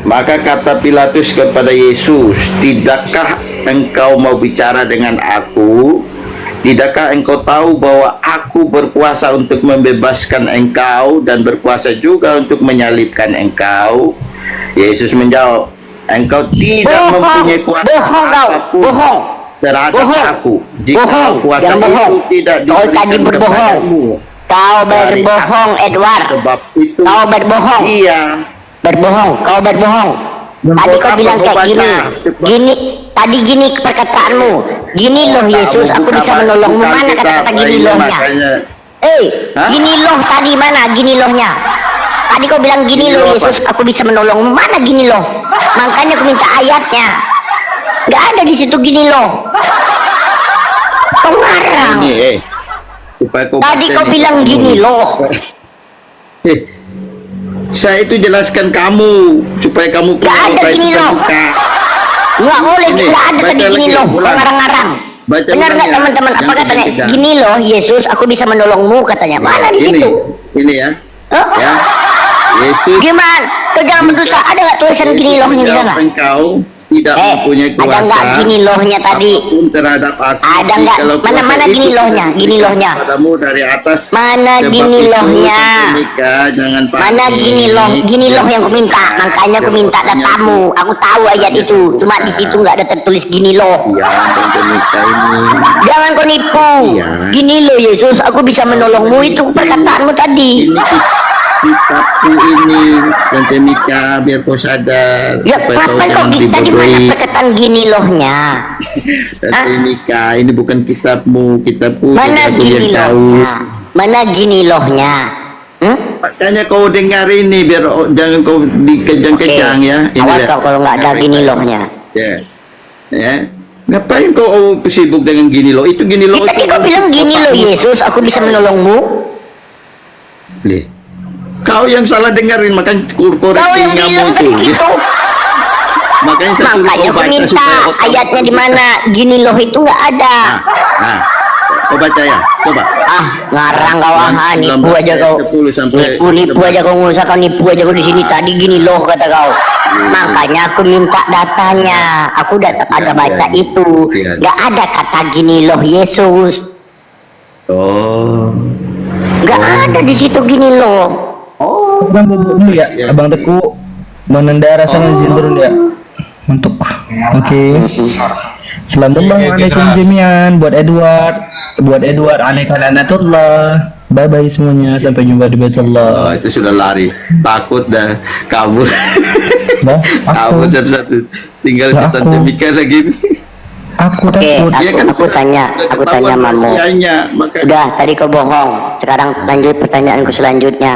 Maka kata Pilatus kepada Yesus, tidakkah engkau mau bicara dengan aku? Tidakkah engkau tahu bahwa aku berkuasa untuk membebaskan engkau dan berkuasa juga untuk menyalibkan engkau? Yesus menjawab, engkau tidak Bohong. mempunyai kuasa Bohong kau. apapun Bohong. terhadap Bohong. aku. Jika Bohong. kuasa Jangan itu bohong. tidak Kau tadi diberikan berbohong. kepadamu. Kau berbohong, Edward. Sebab itu Kau berbohong. Iya. Berbohong. Kau berbohong. Tadi kau Apa bilang kau kayak baca? gini. Gini. Tadi gini perkataanmu. Gini loh Yesus, aku bisa menolongmu. Mana kata-kata gini lohnya? Hah? Gini loh tadi mana gini lohnya? Tadi kau bilang gini Gini loh loh Yesus, apa? aku bisa menolongmu. Mana gini loh? Makanya aku minta ayatnya. Gak ada di situ gini loh. Kau ngarang. Ini, supaya kau Tadi baca kau nih. bilang gini loh. Saya itu jelaskan kamu supaya kamu Gak ada otak gini itu loh. terbuka. Nggak boleh, Ini, nggak ada baca tadi gini lagi, loh. Kau ulang. ngarang-ngarang. Baca Benar ulang nggak ya. teman-teman? Apa Yang katanya? ketiga. Gini loh Yesus, aku bisa menolongmu katanya. Mana di ini, situ? ini ya. Hah? Ya. Yesus Gimana? Kau jangan berdusta. Ada nggak tulisan gini lohnya di sana? Engkau tidak mempunyai ada kuasa. nggak gini lohnya tadi? apapun terhadap aku. Ada nggak? Kalau Mana- kuasa mana itu gini lohnya? tidak Gini lohnya. Padamu dari atas. Mana Sebab gini itu, lohnya? Nika, jangan Mana panik. gini loh? Gini loh yang ku minta. Makanya aku minta datamu. Aku tahu ayat itu. Cuma di situ nggak ada tertulis gini loh. Ya, Tante Nika ini. Jangan kau nipu. Iya. Gini loh Yesus, aku bisa menolongmu. Itu perkataanmu tadi. Ini kitabku ini, Tante Mika, biar kau sadar. Ya supaya kau kenapa kau jangan kita di mana dibodohi. perkataan gini lohnya? Tante Mika, ini bukan kitabmu, kitabku. Mana aku yang gini tahu. lohnya? Mana gini lohnya? Hmm? Makanya kau dengar ini, biar jangan kau dikejang-kejang ya. Awas lihat. kau kalau nggak ada gini lohnya. Ya. Ya. Ngapain kau sibuk dengan gini loh? Itu gini loh. Tadi kau bilang gini loh Yesus, aku bisa menolongmu. Lih. Kau yang salah dengerin, makanya Kau yang telingamu bilang itu. tadi gitu. Makanya saya suruh Makanya kau aku baca minta supaya otak- ayatnya di mana gini loh itu nggak ada. Nah, kau baca ya, coba. Ah, ngarang kau nipu aja kau. 10 sampai Nipu aja kau nggak usah kau nipu aja kau di sini tadi gini loh kata kau. Makanya aku minta datanya. Aku udah ada baca itu. Nggak ada kata gini loh Yesus. Oh. Nggak ada di situ gini loh. Abang bubuk dulu ya, Abang Teku menendara sana izin turun ya. Untuk oke. Assalamualaikum jami'an buat Edward alaikum anatullah. Bye bye semuanya, sampai jumpa di Baitullah. Oh, itu sudah lari, takut dah kabur. Bah, Kabur aku satu-satu. Tinggal si Lah, Tante aku. Mika lagi. aku Oke, takut. Dia kan aku tanya ketahuan mamu. rahasianya, maka Udah, tadi kau bohong. Sekarang lanjut pertanyaanku selanjutnya.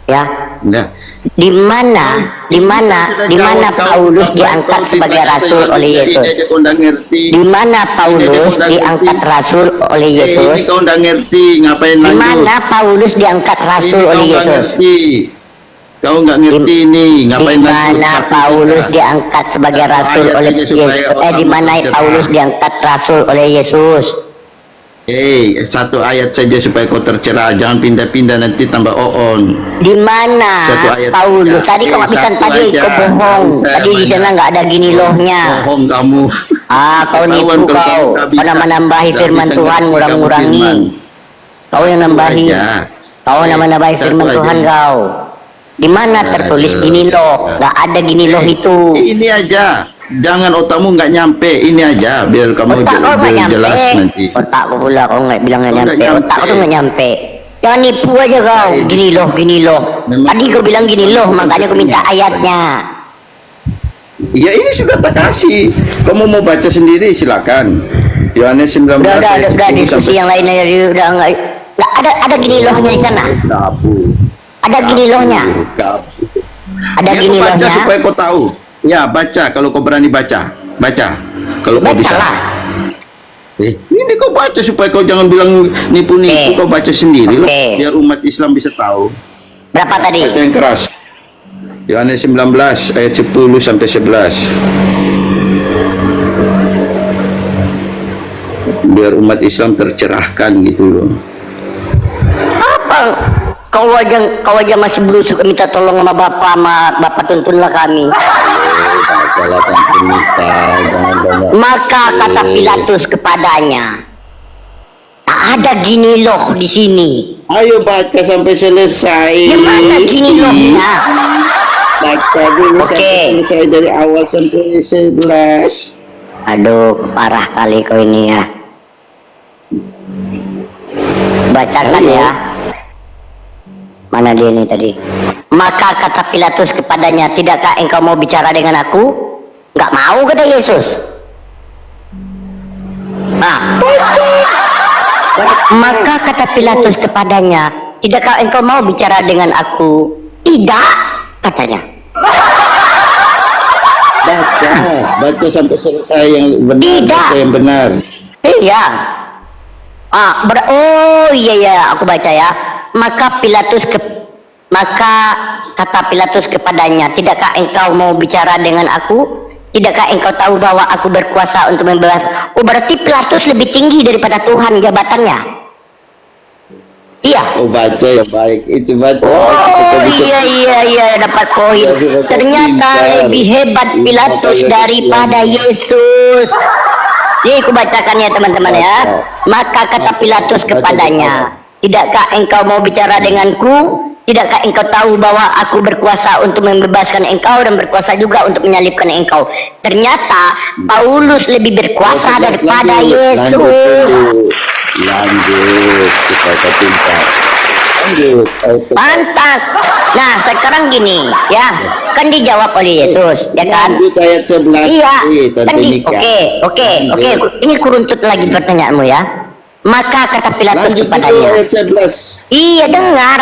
Ya, nah, di mana Paulus diangkat sebagai rasul oleh Yesus? Di mana Paulus diangkat rasul oleh Ini Yesus? kau nggak ngerti, ngapain Di lanjut? mana Paulus diangkat rasul Ini oleh kau nggak Yesus? ngerti. Kau nggak ngerti ini, Di ngapain lanjut? mana Paulus diangkat sebagai rasul Ayat oleh aja supaya Yesus? Di mana orang Paulus tercerah. diangkat rasul oleh Yesus? Satu ayat saja supaya kau tercerah, jangan pindah-pindah nanti tambah on. Di mana Satu ayat Paulus? saja. Tadi kau nggak bisa Satu tadi aja. kau bohong. Saya Tadi di sana nggak ada gini lohnya. Bohong kamu. Ah, kau Ketahuan nipu kalau kau. kamu nggak bisa. Pada menambahi Nggak firman bisa Tuhan, ngerti kamu ngurang-ngurangi. firman. Kau yang nambahi. Aja. Kau yang menambahi Satu firman aja. Tuhan kau. Di mana tertulis Aduh. gini loh? Nggak ada gini loh itu. Ini aja. Jangan otakmu nggak nyampe, ini aja biar kamu Otak kau nggak biar jelas nyampe. nanti. Otakku pula kau nggak bilang nggak Kau nggak nyampe. nyampe. Otak kau tuh nggak nyampe. Jangan nipu aja kau. Gini loh, gini loh. Memang- Tadi kau bilang gini loh, makanya kau minta ayatnya. Ya ini sudah tak kasih. Kamu mau baca sendiri silakan. Yohanes 19 Udah ayat 10 diskusi sampai yang lain aja. Udah nggak. Nggak ada gini lohnya di sana. Kapu. Ada gini lohnya. Kapu. Ada Ya, gini kau baca lohnya. supaya kau tahu. Ya baca kalau kau berani baca. Baca kalau kau bisa. Bacalah. Ini kau baca supaya kau jangan bilang nipu-nipu. Kau baca sendiri lah. Oke. Biar umat Islam bisa tahu. Berapa tadi? Baca yang keras. Yohanes 19 ayat 10 sampai 11. Biar umat Islam tercerahkan gitu loh. Apa? Kau aja masih berusaha minta tolong sama bapak tuntunlah kami. Bacalah Tante Mika, jangan banyak. Maka kata Pilatus kepadanya, tak ada gini loh di sini. Ayo baca sampai selesai. Di mana gini lohnya? baca dulu Oke. sampai selesai dari awal sampai 11. Aduh, parah kali kau ini ya. Bacakan Ayo. ya. Mana dia ini tadi? Maka kata Pilatus kepadanya, tidakkah engkau mau bicara dengan aku? Nggak mau, kata Yesus. Nah, maka kata Pilatus kepadanya, tidakkah engkau mau bicara dengan aku? Tidak, katanya. Baca sampai selesai yang benar, Tidak. baca yang benar. Iya. Oh iya, aku baca ya. Maka kata Pilatus kepadanya, tidakkah engkau mau bicara dengan aku? Tidakkah engkau tahu bahwa aku berkuasa untuk membebas? Oh, berarti Pilatus lebih tinggi daripada Tuhan jabatannya. Iya. Oh, baca yang baik itu baca. Oh iya, dapat poin. Ternyata lebih hebat Pilatus daripada Yesus. Ini aku bacakan ya teman-teman ya. Maka kata Pilatus kepadanya, tidakkah engkau mau bicara denganku? Tidakkah engkau tahu bahwa aku berkuasa untuk membebaskan engkau dan berkuasa juga untuk menyalibkan engkau? Ternyata Paulus lebih berkuasa daripada Yesus. Lanjut supaya kau pintar. Lanjut. Pantas. Nah, sekarang gini, ya. Kan dijawab oleh Yesus, ya kan? Lanjut ayat 11. Iya. Tante Kan Nika. Oke. Ini kuruntut lagi pertanyaanmu ya. Maka kata Pilatus Lanjut dulu kepadanya. ayat 11. Iya, dengar.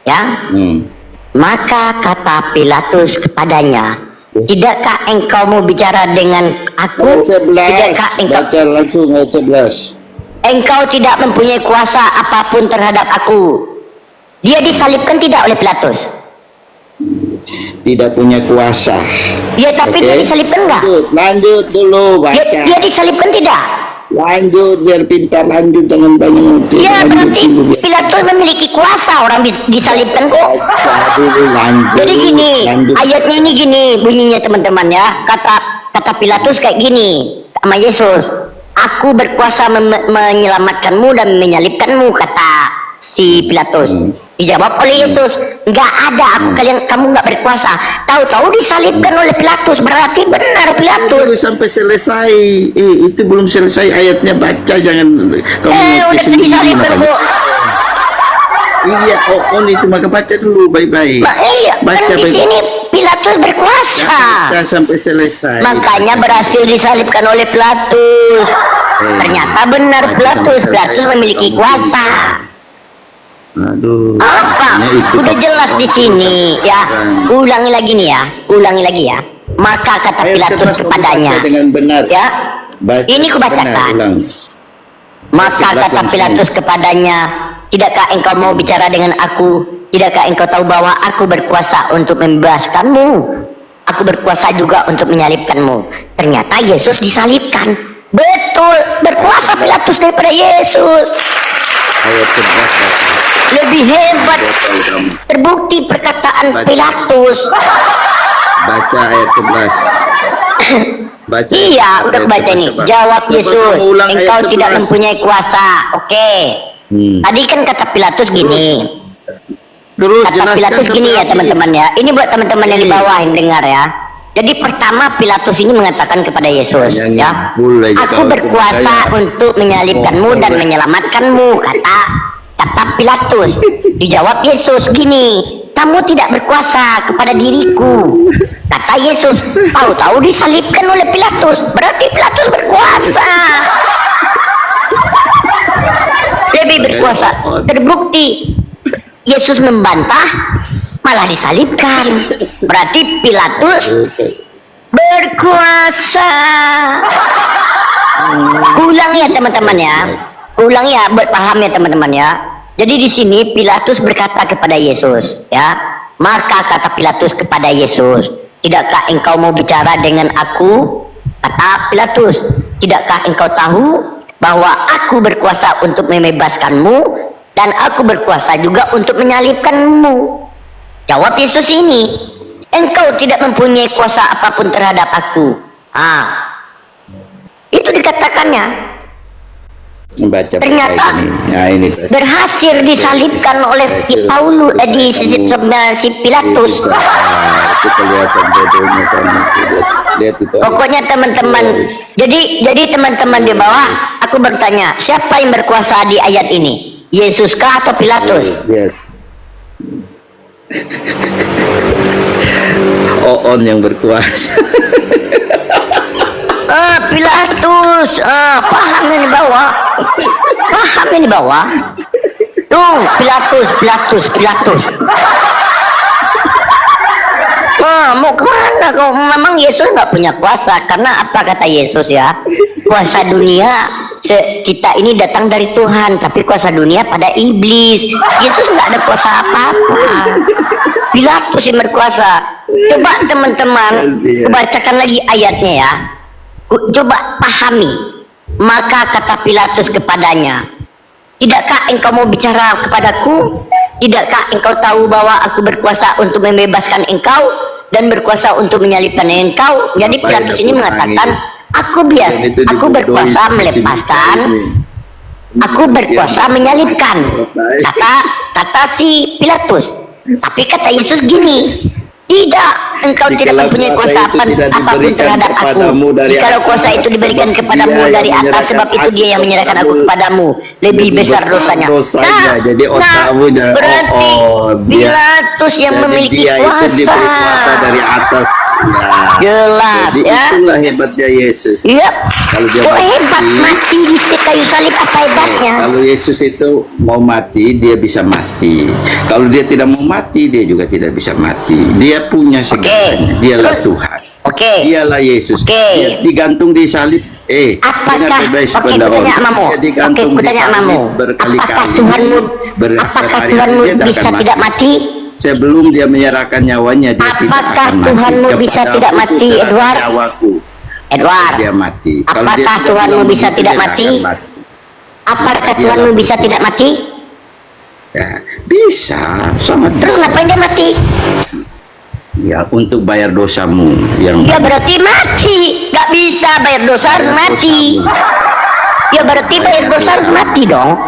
Ya. Hmm. Maka kata Pilatus kepadanya, tidakkah engkau mau bicara dengan aku? Ayat 11. Tidakkah engkau Baca langsung ayat 11. Engkau tidak mempunyai kuasa apapun terhadap aku. Dia disalibkan tidak oleh Pilatus? Tidak punya kuasa. Ya, tapi dia Oke. disalibkan enggak? Lanjut dulu baca. Dia disalibkan tidak? Lanjut biar pintar, lanjut jangan banyak ngutip. Ya, Lanjut berarti dulu, biar- Pilatus memiliki kuasa, orang disalibkan kok. baca dulu lanjut. Jadi gini, Lanjut. ayatnya ini gini bunyinya teman-teman ya. Kata Pilatus kayak gini sama Yesus. Aku berkuasa menyelamatkanmu dan menyalibkanmu, kata si Pilatus. Dijawab oleh Yesus, nggak ada, kamu nggak berkuasa. Tahu-tahu disalibkan oleh Pilatus, berarti benar Dulu Pilatus. sampai selesai. Itu belum selesai ayatnya, baca jangan kamu Udah ngutip sendiri, disalibkan makanya. kok. Iya, itu maka baca dulu baik-baik. Iya, Baca kan di baik. sini Pilatus berkuasa. Baca sampai selesai. Makanya berhasil disalibkan oleh Pilatus. Ternyata benar Baca Pilatus. sampai Pilatus selesai. memiliki kuasa. Aduh. Apa? makanya itu Udah kan- jelas di sini ya. Ulangi lagi nih ya. Ulangi lagi ya. Maka kata Ayo, Pilatus cepat kamu kepadanya. baca dengan benar. Ya. Baca Ini benar, kubacakan. ulang. Maka Jelas kata langsung. Pilatus kepadanya, tidakkah engkau mau bicara dengan aku? Tidakkah engkau tahu bahwa aku berkuasa untuk membebaskanmu? Aku berkuasa juga untuk menyalibkanmu. Ternyata Yesus disalibkan. Betul, berkuasa Pilatus daripada Yesus. Ayat 11 baca. Lebih hebat. Betul kamu. Terbukti perkataan Baca. Pilatus. Baca ayat 11. Baca. Iya, ayat udah 11, baca nih. cepat. Jawab Cepat Yesus, kamu ulang ayat engkau tidak 11. mempunyai kuasa. Oke. Tadi kan kata Pilatus gini. Terus Kata jelaskan Pilatus sampai gini ya habis. teman-teman ya. Ini buat teman-teman yang di bawah yang dengar ya. Jadi pertama Pilatus ini mengatakan kepada Yesus, Jangan ya, boleh aku kalau berkuasa percaya. untuk menyalibkanmu dan menyelamatkanmu, kata Pilatus. Dijawab Yesus gini, kamu tidak berkuasa kepada diriku, kata Yesus. Tahu-tahu disalibkan oleh Pilatus, berarti Pilatus berkuasa. Lebih berkuasa. Terbukti Yesus membantah, malah disalibkan. Berarti Pilatus berkuasa. Ulang ya teman-teman ya. Ulang ya, buat paham ya teman-teman ya. Jadi di sini Pilatus berkata kepada Yesus, ya. Maka kata Pilatus kepada Yesus, tidakkah engkau mau bicara dengan aku? Kata Pilatus, tidakkah engkau tahu bahwa aku berkuasa untuk membebaskanmu dan aku berkuasa juga untuk menyalibkanmu? Jawab Yesus ini, engkau tidak mempunyai kuasa apapun terhadap aku. Itu dikatakannya. Membaca Ternyata baik ini. Nah, ini berhasil disalibkan oleh si Paulus si Pilatus. Itu kelihatan bodohnya kamu. Lihat itu. Pokoknya teman-teman, jadi teman-teman di bawah, aku bertanya, siapa yang berkuasa di ayat ini? Yesus kah atau Pilatus? Lihat. Oon yang berkuasa. Pilatus, paham yang di bawah, paham yang di bawah. Tuh, Pilatus. Mau kemana kau? Memang Yesus nggak punya kuasa, karena apa kata Yesus ya? Kuasa dunia kita ini datang dari Tuhan, tapi kuasa dunia pada iblis. Yesus nggak ada kuasa apa-apa. Pilatus yang berkuasa. Coba teman-teman, bacakan lagi ayatnya ya. Coba pahami. Maka kata Pilatus kepadanya, tidakkah engkau mau bicara kepadaku? Tidakkah engkau tahu bahwa aku berkuasa untuk membebaskan engkau dan berkuasa untuk menyalibkan engkau? Jadi Pilatus ini mengatakan, aku berkuasa melepaskan, aku berkuasa menyalibkan. Kata si Pilatus. Tapi kata Yesus gini, tidak, engkau tidak mempunyai kuasa apapun terhadap aku. Jikalau kuasa itu diberikan kepadamu dari atas, sebab itu dia yang menyerahkan aku kepadamu. Lebih besar dosanya. Jadi Berarti Pilatus yang memiliki kuasa. Dari atas. Jelas Jadi ya. itulah hebatnya Yesus. Iya. Kalau dia Kok mati, hebat mati di kayu salib, apa hebatnya? Kalau Yesus itu mau mati, dia bisa mati. Kalau dia tidak mau mati, dia juga tidak bisa mati. Dia punya segalanya. Dialah Tuhan. Oke. Dialah Yesus. Dia digantung di salib. Apakah kutanya amamu? Kutanya amamu. Apakah Tuhanmu bisa tidak mati? Sebelum dia menyerahkan nyawanya, dia apakah Tuhanmu bisa tidak mati, Edward? Edward, dia mati. Apakah Tuhanmu bisa tidak mati? Apakah Tuhanmu bisa tidak mati? Ya, bisa, sangat. Terus ngapain dia mati? Ya, untuk bayar dosamu yang. Ya berarti mati, nggak bisa bayar dosa harus mati. Ya berarti bayar dosa harus mati dong.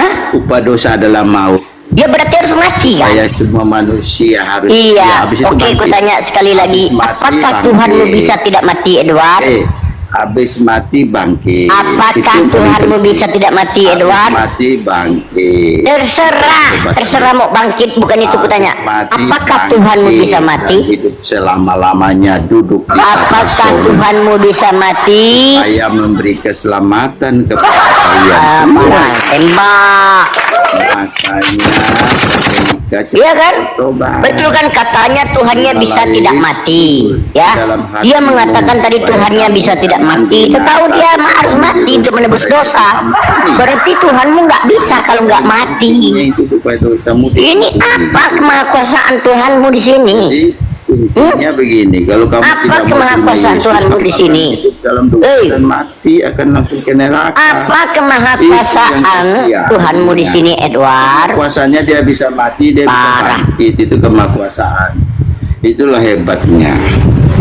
Hah? Upah dosa adalah maut. Ya berarti harus mati kan? Saya semua manusia harus. Iya. Oke, aku tanya sekali lagi. Apakah Tuhanmu bisa tidak mati, Edward? Habis mati bangkit. Apakah Tuhanmu bisa tidak mati, Edward? Mati bangkit. Terserah mau bangkit, bukan itu kutanya. Apakah Tuhanmu bisa mati? Hidup selama-lamanya duduk di apakah Tuhanmu bisa mati? Saya memberi keselamatan kepada kalian. Tembak. Makanya iya kan? Betul kan, katanya Tuhannya bisa tidak mati ya. Dia mengatakan tadi Tuhannya bisa tidak mati. Tahu dia harus mati untuk menebus dosa. Berarti Tuhanmu nggak bisa kalau nggak mati. Ini apa kemahakuasaan Tuhanmu di sini? Intinya begini, kalau kamu apa tidak kemahakuasaan Tuhanmu di sini? Dalam dosa dan mati akan langsung ke neraka. Apa kemahakuasaan Tuhanmu di sini, Edward? Kuasanya dia bisa mati, dia bisa bangkit, itu kemahakuasaan. Itulah hebatnya.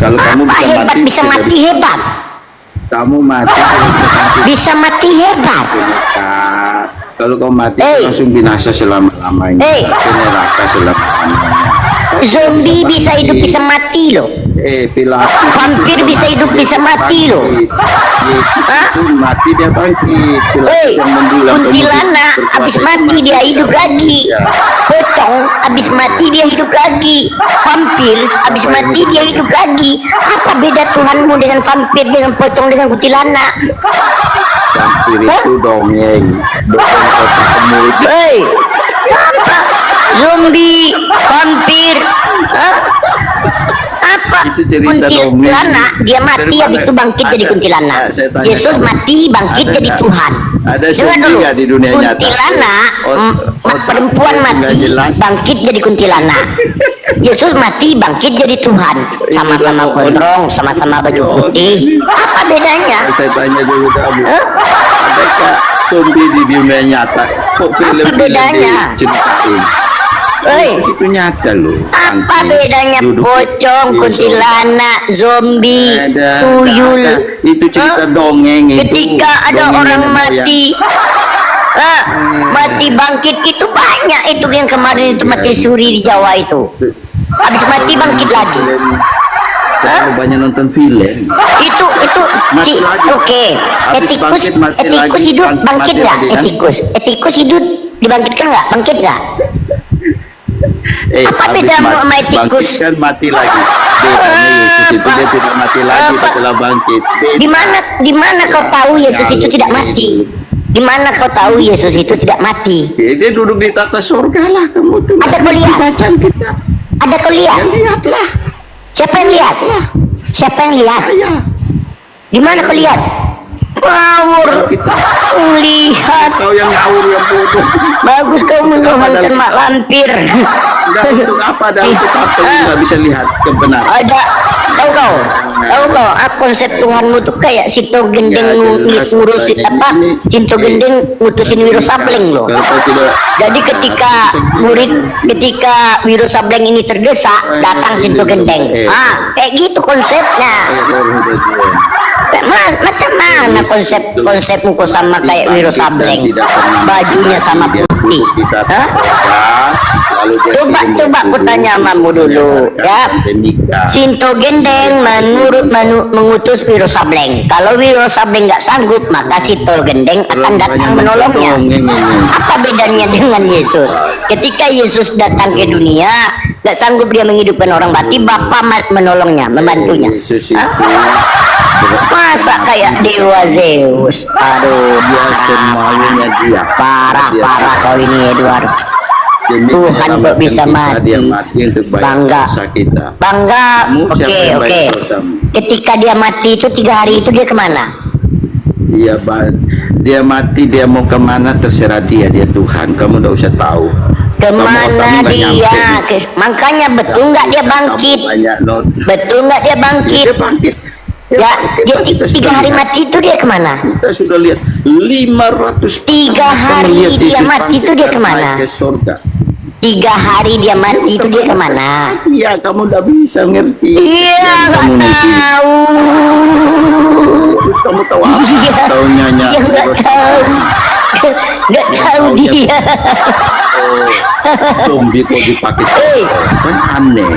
Kalau kamu bisa mati hebat. Kamu mati bisa mati hebat. Kalau kamu mati langsung binasa selama-lamanya. Ke neraka selama-lamanya. Zombie bisa hidup bisa mati loh. Pilatus. Vampir bisa hidup bisa mati loh. Yesus itu mati dia bangkit. Kuntilanak habis mati dia hidup lagi. Pocong habis mati dia hidup lagi. Vampir habis mati dia hidup lagi. Apa beda Tuhanmu dengan vampir, dengan pocong, dengan kuntilanak? Vampir itu dongeng otak kamu. Apa? Zombie, vampir, apa? Itu cerita kuntilanak, dia mati habis itu bangkit jadi kuntilanak. Yesus mati bangkit jadi Tuhan. Dengar dulu, kuntilanak, perempuan mati bangkit jadi kuntilanak. Yesus mati bangkit jadi Tuhan. Sama-sama gondrong, sama-sama baju putih. Apa bedanya? Saya tanya dulu kamu. Adakah zombie di dunia nyata? Kok film-film diceritain? Oi. Yesus itu nyata loh. Apa Bangkit. bedanya Duduk pocong, di kuntilanak, zombie, tuyul? Itu cerita Hah? dongeng itu. Ketika ada Dongeng orang nenek moyang. mati, mati bangkit itu banyak itu yang kemarin itu mati suri di Jawa itu. Habis mati bangkit lagi. Terlalu banyak nonton film. Itu Mati lagi. oke. Habis Etikus bangkit, mati etikus lagi. hidup Mati bangkit nggak? lagi, kan? Etikus hidup dibangkitkan nggak? Bangkit nggak? Apa habis bedamu sama bangkit etikus? kan mati lagi. Bedanya Yesus itu dia tidak mati lagi Apa? setelah bangkit. Beda. Di mana kau tahu Yesus itu tidak mati? Di mana kau tahu Yesus itu tidak mati? Dia duduk di tata surga lah, kamu tuh. Ada kau lihat? Bacaan kita. Ada kau lihat? Ya lihatlah. Siapa yang lihat? Siapa yang lihat? Saya. Di mana kau lihat? Ngawur. Kita. Lihat. Kau yang ngawur yang bodoh. Bagus kau menuhankan mak lampir. Enggak untuk apa dan untuk apa lu nggak bisa lihat kebenaran. Ada. Tahu kau, konsep Tuhanmu tuh kayak Sito Gendeng Ya, jelas, ngurusin katanya apa? gini. Sito Gendeng ngutusin Wiro Sableng loh. Kalau kau tidak. Jadi ketika Wiro Sableng ini tergesa, datang Sinto Gendeng. Kayak gitu konsepnya. Macam mana konsepmu kok sama kayak Wiro Sableng? Bajunya sama putih. Hah? Coba aku tanya mamamu dulu, ya. Sinto Gendeng mengutus Wiro Sableng. Kalau Wiro Sableng nggak sanggup, maka Sinto Gendeng akan datang menolongnya. Apa bedanya dengan Yesus? Ketika Yesus datang ke dunia, nggak sanggup dia menghidupkan orang mati, Bapa menolongnya, membantunya. Yesus itu Masa kayak dewa Zeus? Aduh, dia semaunya dia. parah kau ini Edward. Demi Tuhan keselamatan kok bisa kita, mati. dia mati untuk bayar Bangga. dosa kita. Bangga. Kamu siapa Oke. yang bayar dosamu? Ketika dia mati itu 3 hari itu dia kemana? Dia mati, dia mau kemana terserah dia Tuhan. Kamu tidak usah tahu. Kemana Kamu nggak dia? nyampe. Makanya betul nggak dia Kamu bangkit? banyak Betul nggak dia bangkit? Dia bangkit. Ya, dia Kita 3 sudah hari lihat. mati itu dia kemana? Kita sudah lihat 500 3 hari dia mati itu dia kemana? Ke surga. 3 hari dia mati itu dia kemana? Iya, kamu udah bisa ngerti. Iya, Yang nggak kamu ngerti. tahu. Terus kamu tahu apa? Iya, Tahu nyanyi. iya, nggak tahu. Nggak tahu dia. Zombie kok dipakai kan aneh.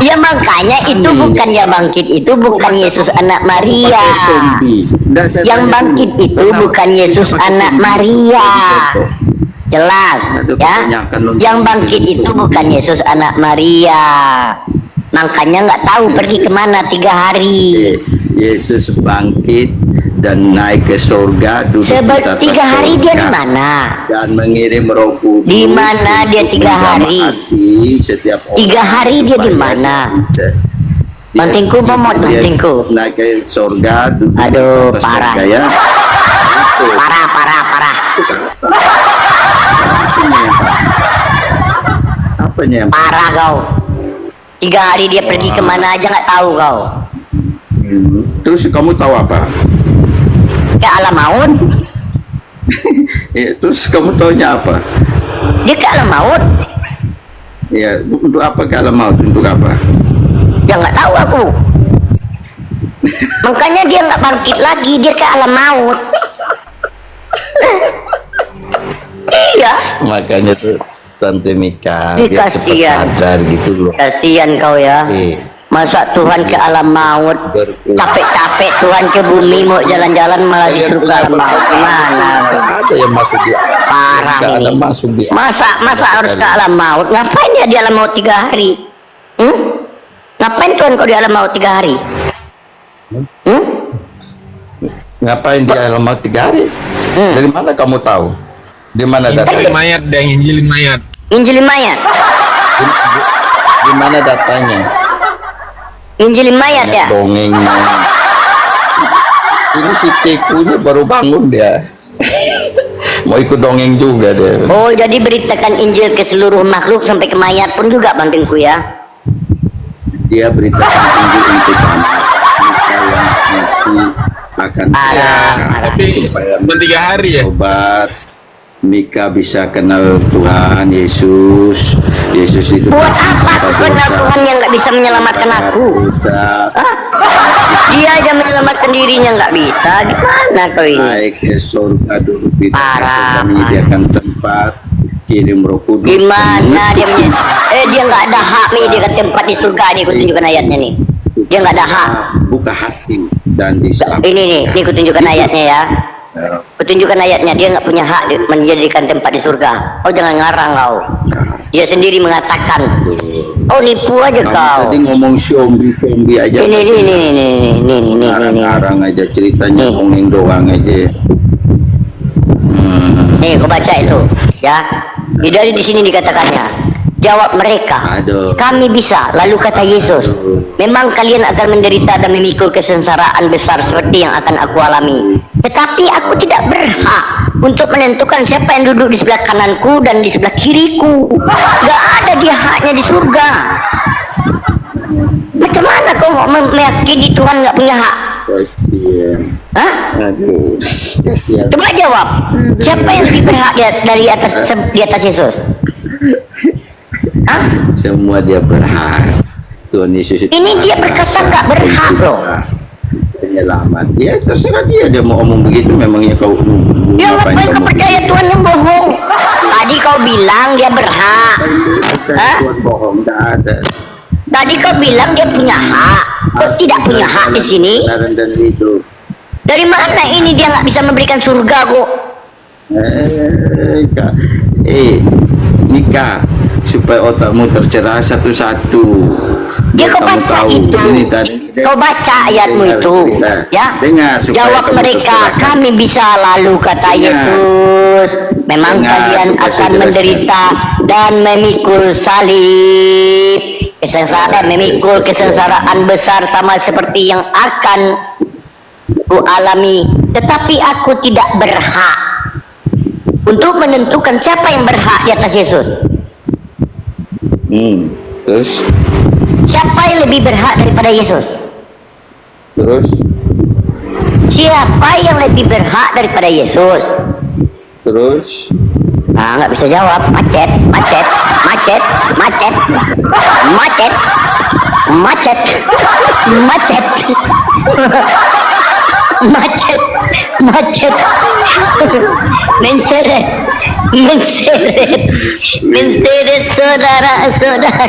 Ya makanya itu bukan dia bangkit, itu bukan Yesus anak Maria. Pakai zombie. Nggak, saya Yang tanya bangkit dulu. itu Kenapa bukan Yesus pakai anak zombie? Maria. Contoh. Jelas, Aduh, ya. kebanyakan nonton Yang bangkit zombie. itu bukan Yesus anak Maria. Makanya nggak tahu pergi kemana 3 hari. Yesus bangkit dan naik ke surga duduk di atas 3 hari dia di surga, mana? dan mengirim Roh Kudus. Di mana dia untuk 3 hari? menjamaati setiap orang 3 hari dia di supaya mana? bisa. Bantingku momot, Dia bantingku. naik ke surga duduk Aduh, di atas parah. surga, ya. Itu. Parah. Apanya yang parah? Apanya yang Parah kau. 3 hari dia pergi kemana aja nggak tahu kau. Terus kamu tahu apa? Ke alam maut. Terus kamu taunya apa? Dia ke alam maut. Ya, untuk apa ke alam maut? Untuk apa? Ya nggak tahu aku. Makanya dia nggak bangkit lagi, dia ke alam maut. Iya. Makanya tuh Tante Mika Ih, dia cepat kasihan. sadar gitu loh. Kasihan kau ya. Masa Tuhan ke alam maut, capek-capek Tuhan ke bumi mau jalan-jalan malah disuruh ke alam maut. Gimana? Ada yang masuk di Parah nggak ada ini. masuk di Masa harus ke alam maut? Ngapain dia di alam maut 3 hari? Ngapain Tuhan kau di alam maut 3 hari? Ngapain di alam maut 3 hari? Dari mana kamu tahu? Di mana datanya? Injilin mayat dan injilin mayat. Injilin mayat. Di mana datanya? Injilin mayat ya? Dongengnya. Ini si Tikunya baru bangun dia. Mau ikut dongeng juga dia. Oh, jadi beritakan Injil ke seluruh makhluk sampai ke mayat pun juga bantengku ya. Dia beritakan Injil untuk anak mereka yang masih akan Parah. Tapi supaya cuma 3 hari ya. obat. Mika bisa kenal Tuhan Yesus. Yesus itu Buat apa aku kenal Tuhan yang nggak bisa menyelamatkan aku? Bisa Hah? Dia aja menyelamatkan dirinya nggak bisa. Gimana kau ini? naik ke surga dulu, kita Parah, menyediakan tempat, kirim Roh Kudus. Gimana dia dia nggak ada hak menyediakan tempat di surga nih. Aku tunjukkan ayatnya nih. Dia nggak ada hak. Buka hati dan diselamatkan. Ini aku tunjukkan ayatnya ya. Kutunjukkan ayatnya, dia nggak punya hak menjadikan tempat di surga. Oh jangan ngarang kau. Dia sendiri mengatakan. Oh nipu aja Kamu kau. tadi ngomong zombie aja. Ini. Ngarang aja ceritanya, ngomongin doang aja. Nih, kau baca itu, ya. Dari di sini dikatakannya. Jawab mereka, Aduh. kami bisa. Lalu kata Yesus, memang kalian akan menderita dan memikul kesengsaraan besar seperti yang akan aku alami. Tetapi aku tidak berhak untuk menentukan siapa yang duduk di sebelah kananku dan di sebelah kiriku. Gak ada dia haknya di surga. Macam mana kau mau meyakini Tuhan gak punya hak? Kasian. Hah? Aduh. Kasian. Coba jawab. Siapa yang lebih berhak di atas Yesus? Hah? Semua dia berhak. Tuhan Yesus itu Ini dia berkata nggak berhak loh. Penyelamat. Ya terserah dia mau omong begitu. Memangnya kau Dia ngapain kau percaya Tuhan yang bohong? Tadi kau bilang dia berhak. Hah? Tuhan bohong, tidak ada. Tadi kau bilang dia punya hak. Kau tidak punya hak di sini. Kebenaran dan hidup. Dari mana ini dia nggak bisa memberikan surga kok? Mika, supaya otakmu tercerah satu-satu. Dia kau Kamu baca tahu, itu. ini tadi. Kau baca ayatmu Dengar, itu. dengar. Ya. Dengar, supaya Jawab kamu mereka, tercerahkan. kami bisa. Lalu kata Dengar. Yesus, memang Dengar, kalian supaya akan saya jelaskan. menderita dan memikul salib. Kesengsaraan, memikul kesengsaraan besar sama seperti yang akan ku alami. Tetapi aku tidak berhak untuk menentukan siapa yang berhak di atas Yesus. Terus, Siapa yang lebih berhak daripada Yesus? terus, Siapa yang lebih berhak daripada Yesus? terus. Ah, nggak bisa jawab. Macet. Macet. Macet. Macet. Menseret saudara-saudara.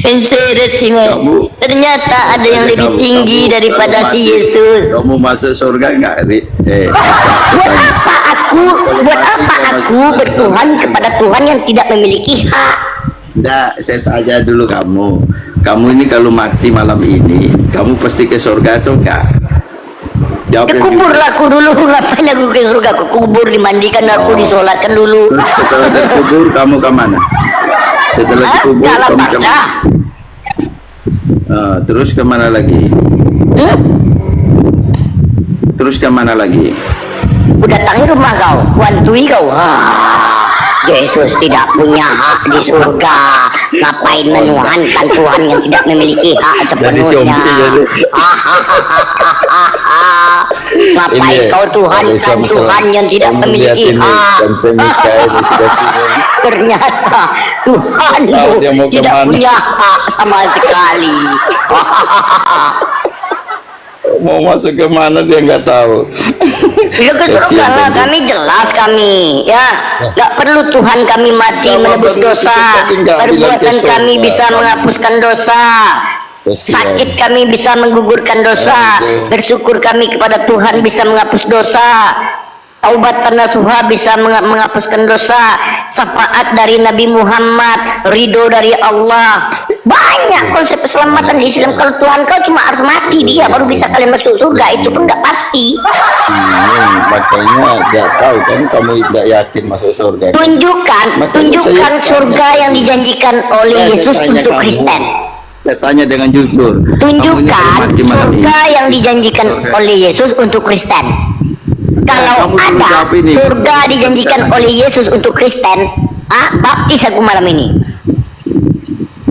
Menseret sih, Kamu- ternyata ada yang lebih tinggi daripada si Yesus. Kamu masuk surga nggak, Ri? Buat apa aku bertuhan kepada Tuhan yang tidak memiliki hak? Enggak, saya tanya dulu kamu. Kamu ini kalau mati malam ini, kamu pasti ke surga atau enggak? Jawab yang jujur. Kuburlah aku dulu, ngapain aku ke surga? Aku kubur, dimandikan aku, disolatkan dulu. Terus setelah dikubur kamu ke mana? Setelah Hah? dikubur Dalam kamu ke bangsa. mana? Terus ke mana lagi? Terus ke mana lagi? Ku datangi rumah kau, kuantui kau. Yesus tidak punya hak di surga. Ngapain menuhankan Tuhan yang tidak memiliki hak sepenuhnya? Ngapain kau tuhankan Tuhan yang tidak memiliki hak? Ternyata Tuhanmu tidak punya hak sama sekali. Mau masuk ke mana dia nggak tahu. Ya ke surga lah, kami jelas kami, ya. Nggak perlu Tuhan kami mati menebus dosa. Perbuatan kami bisa menghapuskan dosa. Sakit kami bisa menggugurkan dosa. Bersyukur kami kepada Tuhan bisa menghapus dosa. Taubatan nasuha bisa menghapuskan dosa. Syafaat dari Nabi Muhammad, ridho dari Allah. Banyak konsep keselamatan di Islam. Kalau Tuhan kau cuma harus mati dia baru bisa kalian masuk surga, itu pun nggak pasti. Makanya nggak tahu kan kamu tidak yakin masuk surga. Tunjukkan surga yang dijanjikan oleh Yesus untuk Kristen. Saya tanya dengan jujur. Tunjukkan surga yang dijanjikan oleh Yesus untuk Kristen. Kalau kamu dulu ada jawab ini. surga dijanjikan oleh Yesus untuk Kristen, baptis aku malam ini.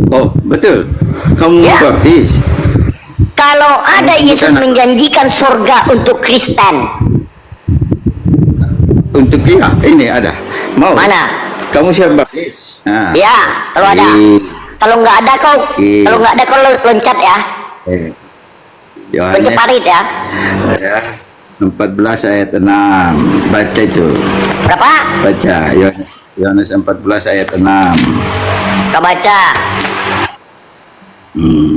Oh, betul. Kamu Ya. mau baptis? Kalau ada Yesus Bukan. menjanjikan surga untuk Kristen, Untuk ini ada. Mau? Mana? Kamu siap baptis? Nah. Ya, kalau ada. Kalau nggak ada kau, kalau nggak ada kau loncat ya. Loncat parit ya. Ya. 14 ayat 6. Baca itu. Berapa? Baca. Yohanes 14 ayat 6. Kau baca.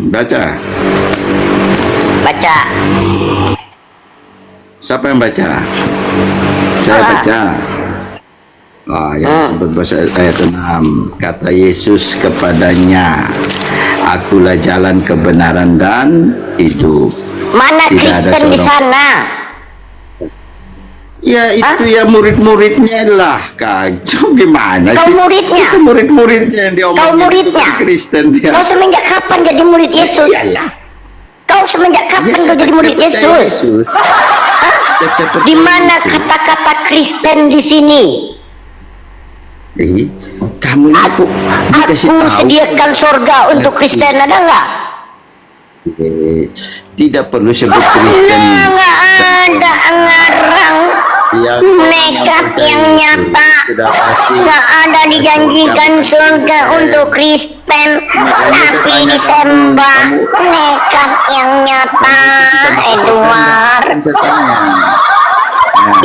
Baca. Baca. Siapa yang baca? Saya baca. Yohanes 14 ayat 6. Kata Yesus kepadanya, Akulah jalan kebenaran dan hidup. Mana Kristen di sana? Ya itu ya murid-muridnya lah, kacau gimana Kau sih? muridnya? Itu murid-muridnya yang diomongin. Kau muridnya? Itu kan Kristen dia. Kau semenjak kapan jadi murid Yesus? Iyalah. Kau semenjak kapan kau jadi murid Yesus? Di mana kata-kata Kristen di sini? Kamu ini aku sediakan surga untuk Kristen, ada nggak? Tidak perlu sebut Kristen. Nggak ada ngarang. Nekat yang nyata. Nggak ada dijanjikan surga untuk Kristen, tapi disembah. Nekat yang nyata, Edward.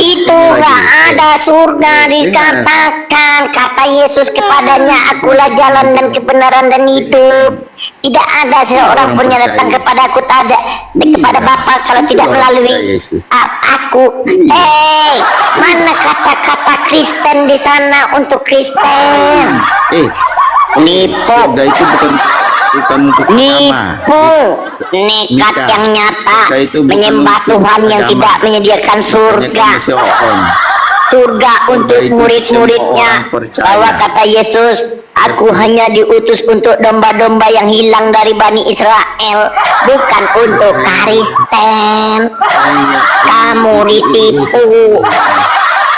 Itu nggak ada surga dikatakan. Kata Yesus kepadanya, Akulah jalan dan kebenaran dan hidup. Tidak ada seorang pun yang datang kepadaku, tak ada kepada Bapa kalau tidak melalui aku. Mana kata-kata Kristen di sana untuk Kristen? Nipu. Itu bukan untuk nipu, nekat yang nyata, menyembah Tuhan yang tidak menyediakan surga. Surga untuk murid-muridnya. Bahwa kata Yesus, Aku hanya diutus untuk domba-domba yang hilang dari Bani Israel, bukan untuk Kristen. Kamu ditipu.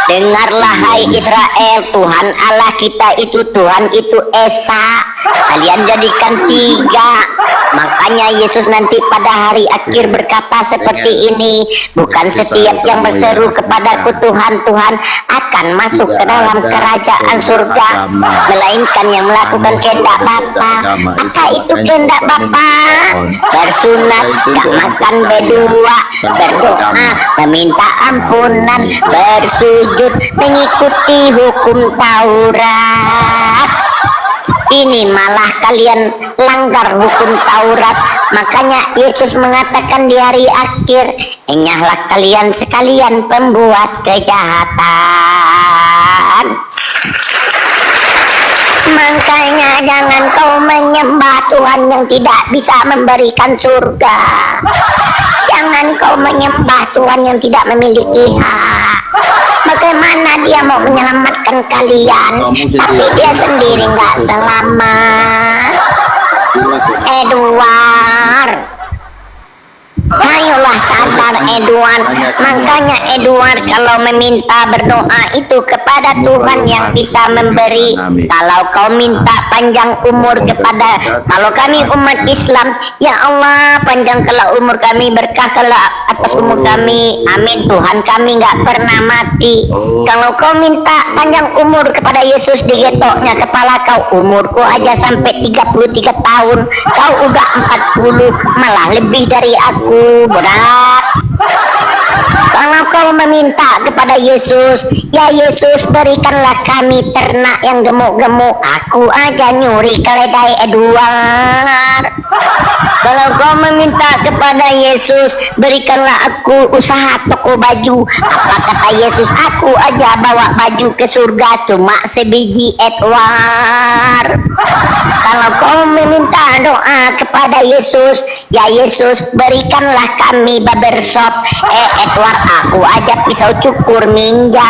Dengarlah hai Israel, Tuhan Allah kita itu Tuhan itu Esa. Kalian jadikan tiga. Makanya Yesus nanti pada hari akhir berkata seperti ini, bukan setiap yang berseru kepadaku Tuhan Tuhan akan masuk ke dalam kerajaan surga, melainkan yang melakukan kehendak Bapa. Apa itu kehendak Bapa? Bersunat, gak makan berdua, berdoa, meminta ampunan, bersujud, mengikuti hukum Taurat. Ini malah kalian langgar hukum Taurat. Makanya Yesus mengatakan di hari akhir, enyahlah kalian sekalian pembuat kejahatan. Makanya jangan kau menyembah Tuhan yang tidak bisa memberikan surga. Jangan kau menyembah Tuhan yang tidak memiliki hak. Bagaimana dia mau menyelamatkan kalian, tapi dia sendiri nggak selamat. Edward, ayolah sadar Edward. Makanya Edward kalau meminta berdoa itu kepada Tuhan yang bisa memberi. Kalau kau minta panjang umur kepada, kalau kami umat Islam, ya Allah panjangkanlah umur kami, berkahkanlah atas umur kami, amin. Tuhan kami nggak pernah mati. Kalau kau minta panjang umur kepada Yesus, digetoknya kepala kau, umurku aja sampai 33 tahun, kau udah 40, malah lebih dari aku, berat. Kalau kau meminta kepada Yesus, ya Yesus berikanlah kami ternak yang gemuk-gemuk. Aku aja nyuri keledai Edward. Kalau kau meminta kepada Yesus, berikanlah aku usaha toko baju. Apa kata Yesus? Aku aja bawa baju ke surga cuma sebiji Edward. Kalau kau meminta doa kepada Yesus, ya Yesus berikanlah kami barbershop. Edward, aku aja pisau cukur minjam.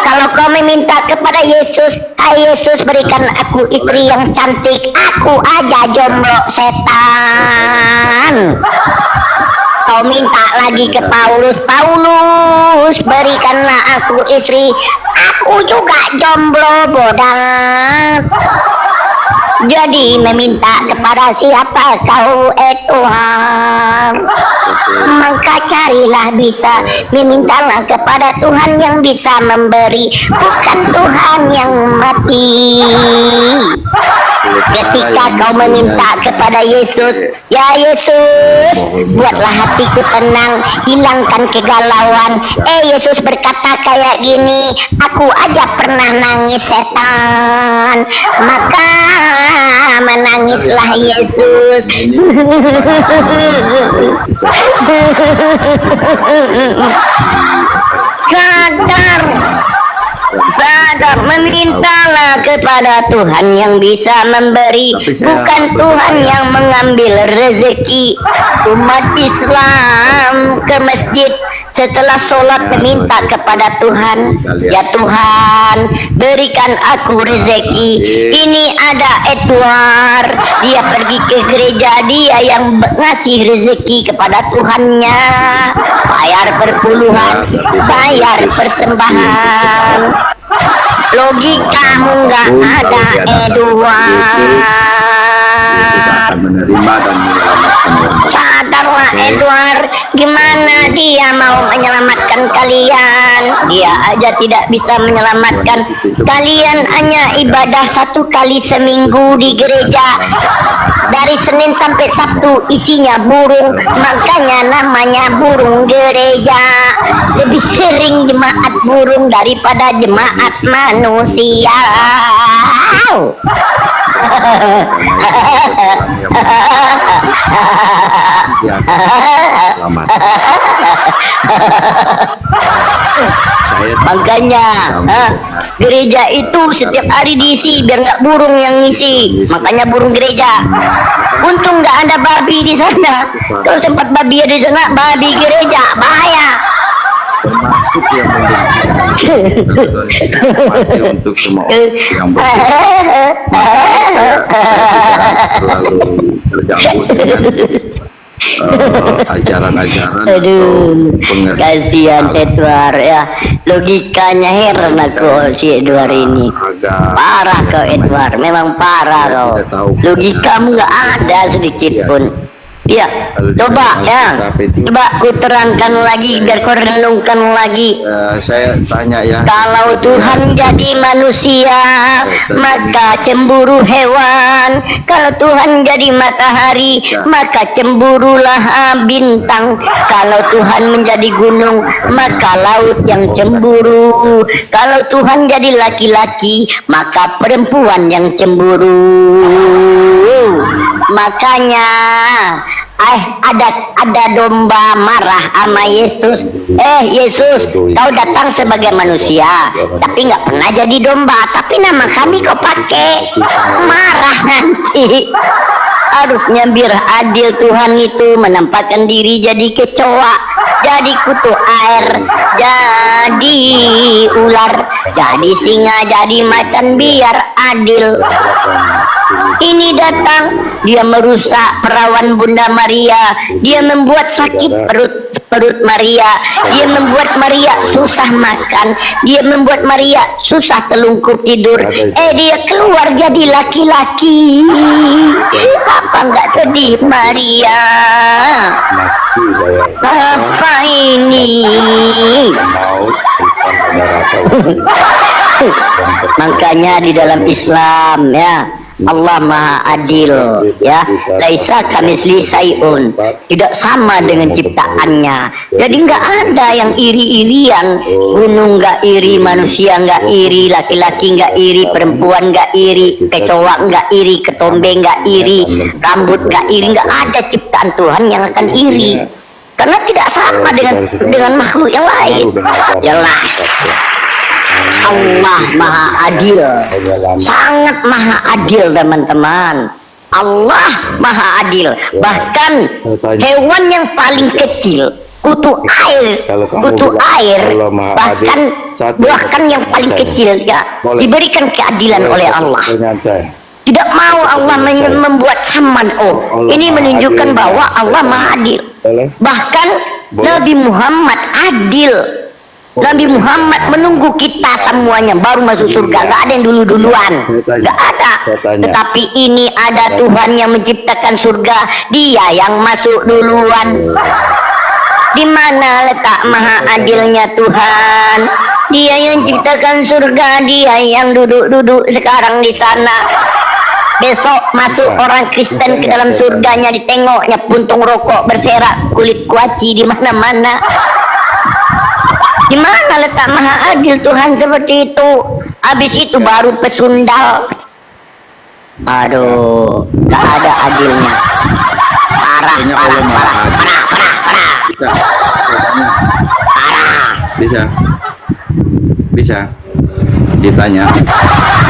Kalau kau meminta kepada Yesus, Yesus berikan aku istri yang cantik. Aku aja jomblo setan. Kau minta lagi ke Paulus, Paulus berikanlah aku istri. Aku juga jomblo bodoh. Jadi meminta kepada siapa kau Tuhan, maka carilah bisa, memintalah kepada Tuhan yang bisa memberi, bukan Tuhan yang mati. Ketika kau meminta kepada Yesus, ya Yesus, buatlah hatiku tenang, hilangkan kegalauan. Yesus berkata kayak gini, aku aja pernah nangis setan, maka menangislah Yesus. Sadar, memintalah kepada Tuhan yang bisa memberi, bukan Tuhan yang mengambil rezeki. Umat Islam ke masjid setelah sholat meminta kepada Tuhan, ya Tuhan, berikan aku rezeki. Ini ada Edward, dia pergi ke gereja, dia yang ngasih rezeki kepada Tuhannya, bayar perpuluhan, bayar persembahan. Logikamu nggak ada Edward. Menerima dan menyelamatkan. Sadarlah Edward, gimana dia mau menyelamatkan kalian? Dia aja tidak bisa menyelamatkan kalian. Hanya ibadah 1 kali seminggu di gereja, dari Senin sampai Sabtu isinya burung, makanya namanya burung gereja. Lebih sering jemaat burung daripada jemaat manusia. Makanya gereja itu setiap hari diisi biar nggak burung yang ngisi, makanya burung gereja. Untung nggak ada babi di sana. Kalau sempat babi ada di sana, babi gereja bahaya. Termasuk yang membenci mati untuk semua yang terlalu terganggu dengan ajaran-ajaran atau pengertian. Kasihan Edward ya, logikanya heran aku si Edward ini. Parah kau Edward, memang parah kau. Logikamu nggak ada sedikit pun. Iya, coba ya, coba ku terangkan lagi biar kau renungkan lagi. Saya tanya ya, kalau Tuhan jadi manusia, maka cemburu hewan. Kalau Tuhan jadi matahari, maka cemburulah bintang. Kalau Tuhan menjadi gunung, maka laut yang cemburu. Kalau Tuhan jadi laki-laki, maka perempuan yang cemburu. Makanya ada domba marah sama Yesus. Yesus, kau datang sebagai manusia, tapi nggak pernah jadi domba. Tapi nama kami kau pakai, marah nanti. Harusnya biar adil Tuhan itu menempatkan diri jadi kecoa, jadi kutu air, jadi ular, jadi singa, jadi macan, biar adil. Ini datang, dia merusak perawan Bunda Maria, dia membuat sakit perut Maria, dia membuat Maria susah makan, dia membuat Maria susah telungkup tidur. Dia keluar jadi laki-laki. Apa nggak sedih Maria? Apa ini? Makanya di dalam Islam ya, Allah Maha Adil ya, laisa kamisli sayun, tidak sama dengan ciptaannya. Jadi nggak ada yang iri-irian, gunung nggak iri, manusia nggak iri, laki-laki nggak iri, perempuan nggak iri, kecoa nggak iri, ketombe nggak iri, rambut nggak iri. Nggak ada ciptaan Tuhan yang akan iri, karena tidak sama dengan makhluk yang lain. Jelas Allah Maha Adil, sangat Maha Adil teman-teman. Allah Maha Adil. Bahkan hewan yang paling kecil, kutu air, bahkan yang paling kecil ya diberikan keadilan oleh Allah. Tidak mau Allah membuat saman. Ini menunjukkan bahwa Allah Maha Adil. Bahkan Nabi Muhammad adil. Nabi Muhammad menunggu kita semuanya baru masuk surga. Gak ada yang dulu-duluan. Gak ada. Tetapi ini ada Tuhan yang menciptakan surga. Dia yang masuk duluan. Di mana letak maha adilnya Tuhan? Dia yang ciptakan surga. Dia yang duduk-duduk sekarang di sana. Besok masuk orang Kristen ke dalam surganya, ditengoknya puntung rokok berserak, kulit kuaci di mana-mana. Di mana letak maha adil Tuhan seperti itu? Habis itu baru pesundal. Aduh, gak ada adilnya. Parah. Bisa. Bisa. Ditanya.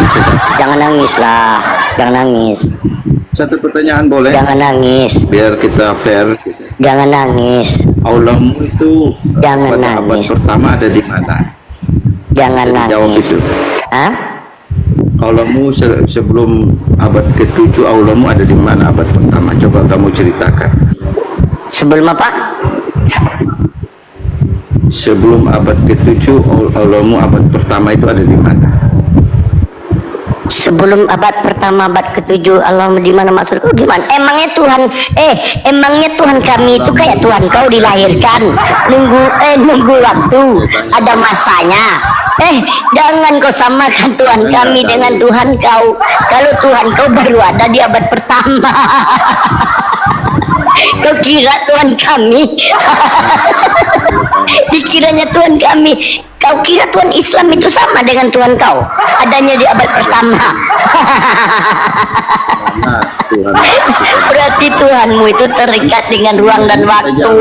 Bisa. Jangan nangis lah, jangan nangis. Satu pertanyaan boleh? Jangan nangis, Biar kita fair. jangan nangis, Allahmu itu Jangan pada abad nangis. pertama ada di mana? jangan Jadi jawab nangis. itu. Hah? Allahmu sebelum abad ke-7 Allahmu ada di mana abad pertama? Coba kamu ceritakan. Sebelum apa? Sebelum abad ke-7 Allahmu abad pertama itu ada di mana? Sebelum abad pertama, abad ke-7, Allah di mana maksudku gimana? Emangnya Tuhan kami itu kayak Tuhan kau dilahirkan, nunggu waktu, ada masanya. Jangan kau samakan Tuhan kami dengan Tuhan kau. Kalau Tuhan kau baru ada di abad pertama. Kau kira Tuhan kami? Dikiranya Tuhan kami. Kau kira Tuhan Islam itu sama dengan Tuhan kau? Adanya di abad pertama. Nah, Tuhan. Berarti Tuhanmu itu terikat dengan ruang dan waktu.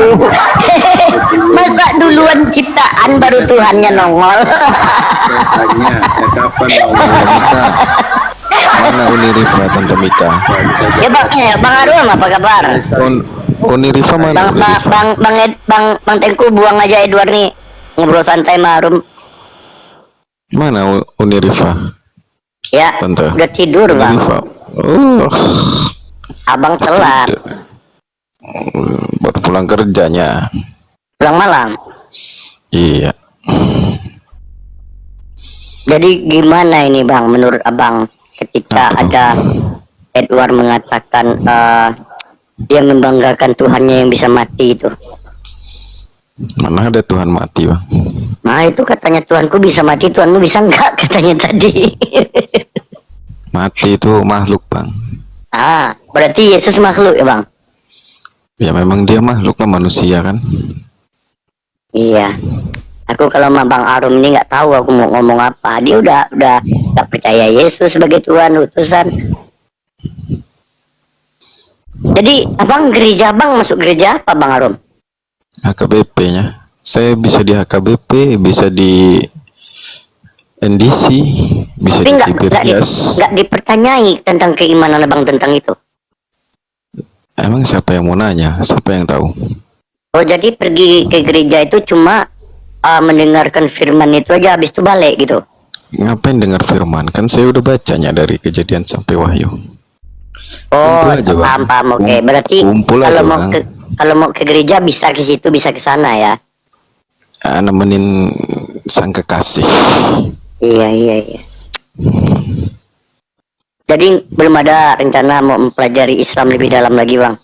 Masa duluan ciptaan baru Tuhannya nongol? Saya tanya, kapan Allah? Mana Uni Rifa, Tante Mika? Ya Bang Arum apa kabar? Uni Rifa mana? Uni Rifa? Bang Tengku buang aja Edward nih. Ngobrol santai sama Arum. Mana Uni Rifa? Ya, Tante. udah tidur Uni Bang. Rifa. Abang telat. Baru pulang kerjanya. Pulang malam. Iya. Jadi gimana ini Bang menurut Abang ketika ada Edward mengatakan dia membanggakan Tuhannya yang bisa mati itu? Mana ada Tuhan mati, Bang? Nah itu katanya Tuhanku bisa mati, Tuhanmu bisa enggak katanya tadi. Mati itu makhluk, Bang. Berarti Yesus makhluk ya Bang? Ya memang dia makhluk lah, manusia kan. Iya. Aku kalau sama Bang Arum ini nggak tahu aku mau ngomong apa. Dia udah nggak percaya Yesus sebagai Tuhan utusan. Jadi abang gereja, Bang masuk gereja apa Bang Arum? HKBP-nya. Saya bisa di HKBP, bisa di NDC, bisa Tapi di nggak TPRS. dipertanyai tentang keimanan abang tentang itu. Emang siapa yang mau nanya? Siapa yang tahu? Oh jadi pergi ke gereja itu cuma mendengarkan firman itu aja, habis itu balik gitu. Ngapain dengar firman? Kan saya udah bacanya dari Kejadian sampai Wahyu. Oh, Kumpul aja, Bang. paham. Oke, berarti Kumpul kalau aja, mau Bang. kalau mau ke gereja bisa ke situ, bisa ke sana ya. Nemenin sang kekasih. Iya. Jadi belum ada rencana mau mempelajari Islam lebih dalam lagi, Bang.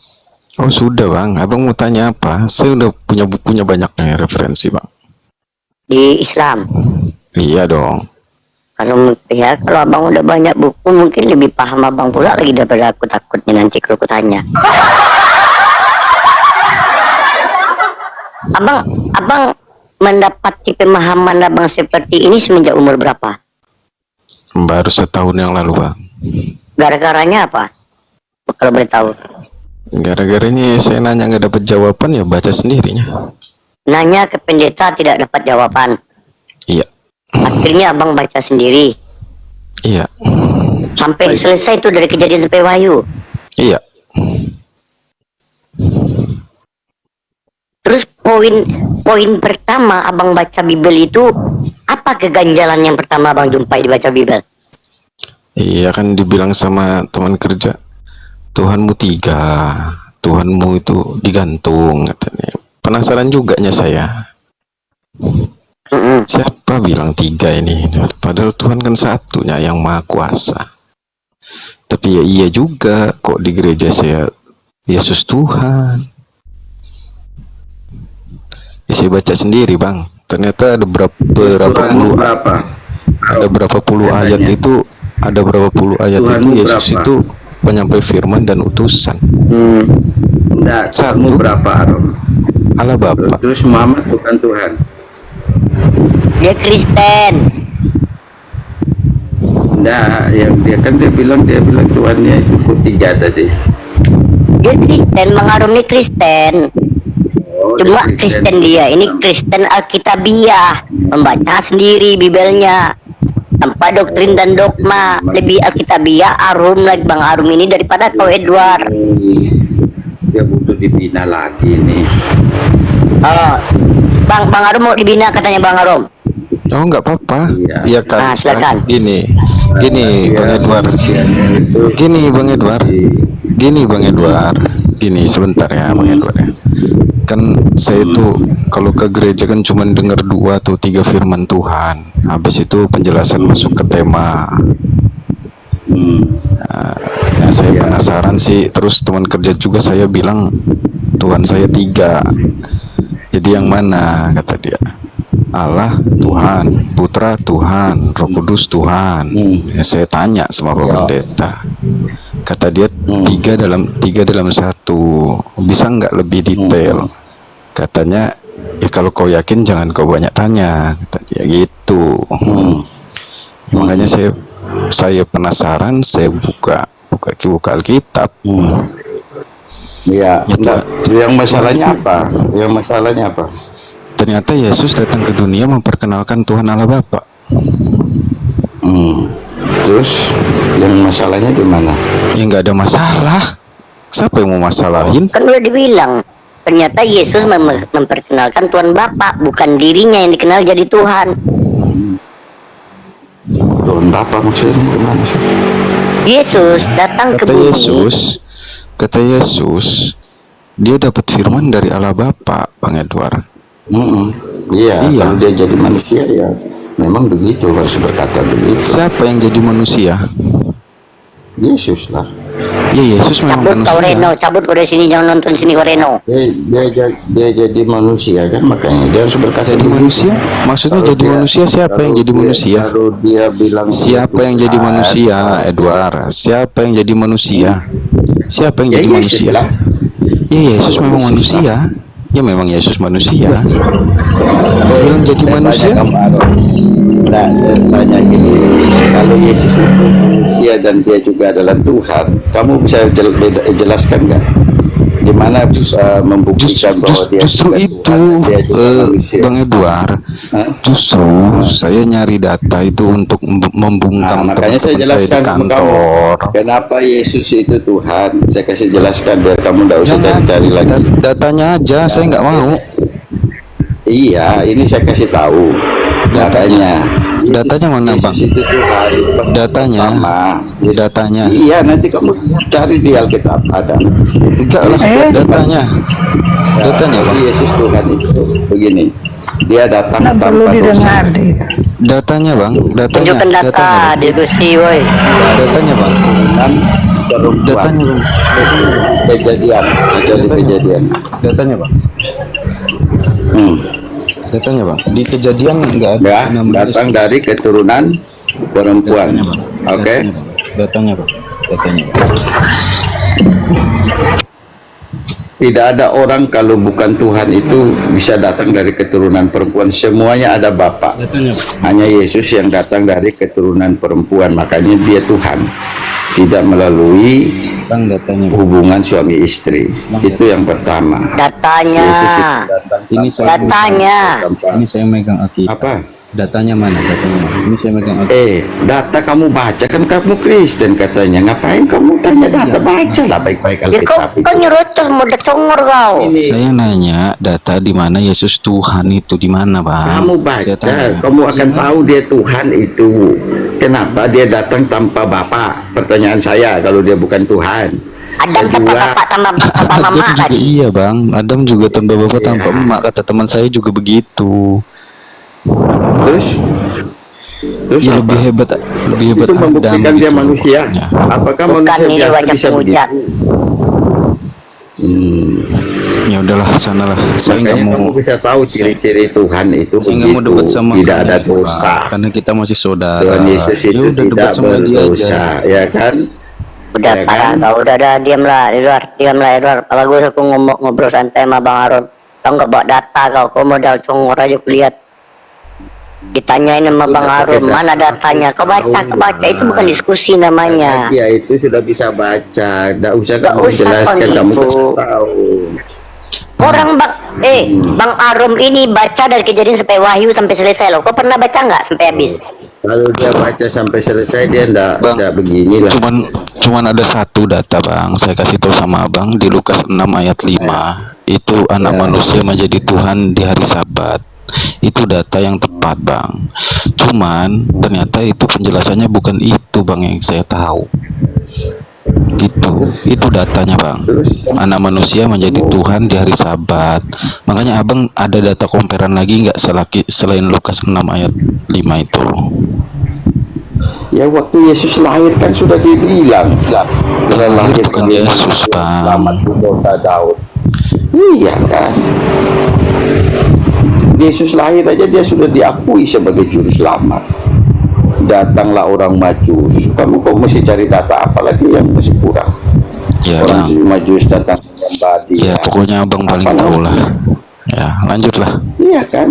Oh sudah, Bang. Abang mau tanya apa? Saya udah punya bukunya banyak nih, referensi, Bang. Di Islam. Iya dong. Kalau abang udah banyak buku, mungkin lebih paham abang pula lagi daripada aku takutnya nanti kalau aku tanya. Abang mendapati pemahaman abang seperti ini semenjak umur berapa? Baru setahun yang lalu, Bang. Gara-garanya apa? Kalau boleh tahu. Gara-gara ini saya nanya nggak dapat jawaban, ya baca sendirinya. Nanya ke pendeta tidak dapat jawaban. Iya. Akhirnya abang baca sendiri. Iya. Sampai selesai itu dari Kejadian sampai Wahyu. Iya. Terus poin pertama abang baca Bible itu apa keganjalan yang pertama abang jumpai di baca Bible? Iya kan dibilang sama teman kerja, Tuhanmu tiga, Tuhanmu itu digantung katanya. Penasaran juga nya saya. Mm-mm. Siapa bilang 3 ini? Padahal Tuhan kan satunya yang maha kuasa. Tapi ya iya juga, kok di gereja saya Yesus Tuhan. Ya, saya baca sendiri bang. Ternyata ada berapa Tuhanmu puluh berapa? ada berapa puluh ayat Katanya. itu, ada berapa puluh ayat itu Tuhanmu Yesus berapa? itu penyampai firman dan utusan. Enggak, Satu. kamu berapa Aron? Allah Bapa. Terus Muhammad bukan Tuhan. Dia Kristen. Enggak, yang dia bilang Tuhannya itu ketiga tadi. Dia Kristen, Bang Arum ini Kristen. Oh, Cuma dia Kristen dia, ini Kristen Alkitabiah, membaca sendiri Bibelnya tanpa doktrin dan dogma. Lebih Alkitabiah Arum lagi Bang Arum ini daripada kau Edward. Dia butuh dibina lagi nih. Oh, Bang Arum mau dibina katanya Bang Arum. Oh nggak apa-apa. Iya. Iya kan. Nah, silakan. Gini Bang Edward. Itu Gini Bang Edward. Gini sebentar ya Bang Edward ya. Kan saya tuh kalau ke gereja kan cuma dengar 2 atau 3 firman Tuhan. Habis itu penjelasan masuk ke tema. Ya saya penasaran sih. Terus teman kerja juga saya bilang Tuhan saya 3. Jadi yang mana kata dia? Allah Tuhan, Putra Tuhan, Roh Kudus Tuhan. Ya, saya tanya sama Pak Pendeta. Kata dia 3 dalam 1. Bisa nggak lebih detail? Katanya ya kalau kau yakin jangan kau banyak tanya. Kata dia gitu. Makanya saya penasaran. Saya buka Alkitab. Iya, Ya, enggak. Yang masalahnya apa? Ternyata Yesus datang ke dunia memperkenalkan Tuhan Allah Bapa. Terus yang masalahnya di mana? Ya nggak ada masalah. Siapa yang mau masalahin? Kan udah dibilang, ternyata Yesus memperkenalkan Tuhan Bapa, bukan dirinya yang dikenal jadi Tuhan. Tuhan Bapak maksudnya gimana sih? Yesus datang ke bumi. Kata Yesus, dia dapat firman dari Allah Bapa, Bang Edward. Iya, Iya. kalau dia jadi manusia ya memang begitu, harus berkata begitu. Siapa yang jadi manusia? Yesus lah. Ya Yesus memang Cabut kau manusia. Reno, cabut kau dari sini, jangan nonton sini kau Reno. Dia jadi manusia kan, makanya dia harus berkata Jadi begitu. manusia? Maksudnya Kalau jadi dia- manusia siapa yang kalau jadi dia- manusia? Kalau dia bilang Siapa itu yang jadi Tuhan, manusia, Edward? Siapa yang jadi manusia? Siapa yang Ya jadi Yesus manusia? lah. Ya Yesus Kalau memang Yesus manusia. Ya memang Yesus manusia. Kau bilang jadi Saya manusia? tanya kamu, Aron. Nah, saya tanya gini, kalau Yesus itu manusia dan dia juga adalah Tuhan, kamu bisa jelaskan nggak? Gimana membuktikan bahwa dia Justru juga itu, Tuhan dan dia juga manusia? Bang Edward. Hah? Justru saya nyari data itu untuk membungkam Nah, makanya saya teman-teman saya di jelaskan sama kamu, kantor. kenapa Yesus itu Tuhan. Saya kasih jelaskan biar kamu nggak usah cari-cari lagi. Datanya aja, saya nggak mau. Iya, ini saya kasih tahu datanya. Datanya mana, Bang? Yesus itu Tuhan. Datanya. Pertama. Datanya. Iya, nanti kamu cari di Alkitab ada. Enggak lah, datanya. Datanya, Bang. Jadi Yesus Tuhan itu begini. Dia datang tanpa dosa. Datanya, Bang. Datanya. Tunjukkan data, Datanya, diskusi woi. Datanya, Bang. Dan perempuan. Datanya, Bang. Kejadian. Datanya, Bang. Datanya, Bang. Di kejadian enggak ada Ya, nama datang Yesus. dari keturunan perempuan. Datanya, Bang. Oke. Datanya, Bang. Datanya, Bang. Tidak ada orang kalau bukan Tuhan itu bisa datang dari keturunan perempuan. Semuanya ada Bapa. Datanya, Bang. Hanya Yesus yang datang dari keturunan perempuan. Makanya dia Tuhan. Tidak melalui Bang, datanya, Bang. hubungan suami istri. Itu yang pertama. Datanya, Yesus itu datang Ini tanpa- saya- datanya. tanpa- Ini saya megang Alkitab. apa? Datanya mana? Datanya mana? Ini saya megang Alkitab. Data kamu baca kan kamu Kristen katanya. Ngapain kamu tanya data? Baca lah baik-baik Ya kau Alkitab kau itu. nyerocos mau congor kau. Saya nanya data di mana Yesus Tuhan itu di mana, Bang? Kamu Saya baca, tanya. kamu akan tahu dia Tuhan itu. Kenapa dia datang tanpa Bapa? Pertanyaan saya kalau dia bukan Tuhan. Adam tanpa Kedua, bapak tanpa mama Adam juga tadi. iya, Bang. Adam juga tanpa bapak Iya. tanpa emak, kata teman saya juga begitu. Terus Ya apa? lebih hebat Itu membuktikan Adam dia gitu manusia. pokoknya. Apakah Bukan manusia ini biasa wajah bisa begitu? pengujat. Ya udahlah, sanalah. Saya nggak Makanya mau. kamu bisa tahu ciri-ciri Tuhan itu Saya nggak mau debat begitu, sama tidak ada kalian, dosa. Pak, karena kita masih saudara. Tuhan Yesus Ya itu udah debat tidak sama dia aja. berdosa, ya kan? Udah Ya parah kan? kau, udah diamlah Edward, diamlah Edward. Bagus aku ngobrol santai sama Bang Aron. Kau nggak bawa data kau modal congor aja kulihat. Ditanyain sama Udah Bang pakai Aron, data. mana datanya? Kau baca itu bukan diskusi namanya. Karena dia itu sudah bisa baca, tidak usah Nggak kamu usah jelaskan, kau kamu gitu. kasih tahu. Orang Bang Arom ini baca dari Kejadian sampai Wahyu sampai selesai loh. Kau pernah baca nggak sampai habis? Kalau dia baca sampai selesai dia Bang, tidak beginilah. cuman ada satu data, Bang. Saya kasih tahu sama Abang di Lukas 6 ayat 5. Itu anak manusia menjadi Tuhan di hari Sabat. Itu data yang tepat, Bang. Cuman ternyata itu penjelasannya bukan itu, Bang, yang saya tahu. Itu datanya, Bang. Anak manusia menjadi Tuhan di hari Sabat. Makanya Abang ada data comparean lagi nggak selain Lukas 6 ayat 5 itu? Ya waktu Yesus lahir kan sudah dibilang, dalam lahir Bukan Yesus, Bang. selamat di kota Daud. Iya kan? Yesus lahir aja dia sudah diakui sebagai juru selamat. Datanglah orang Majus. Kamu kok mesti cari data apa lagi yang masih kurang? Ya, Orang Bang. Majus datang menyembah dia. Ya, pokoknya Abang paling tahu lah. Ya, lanjutlah. Iya kan?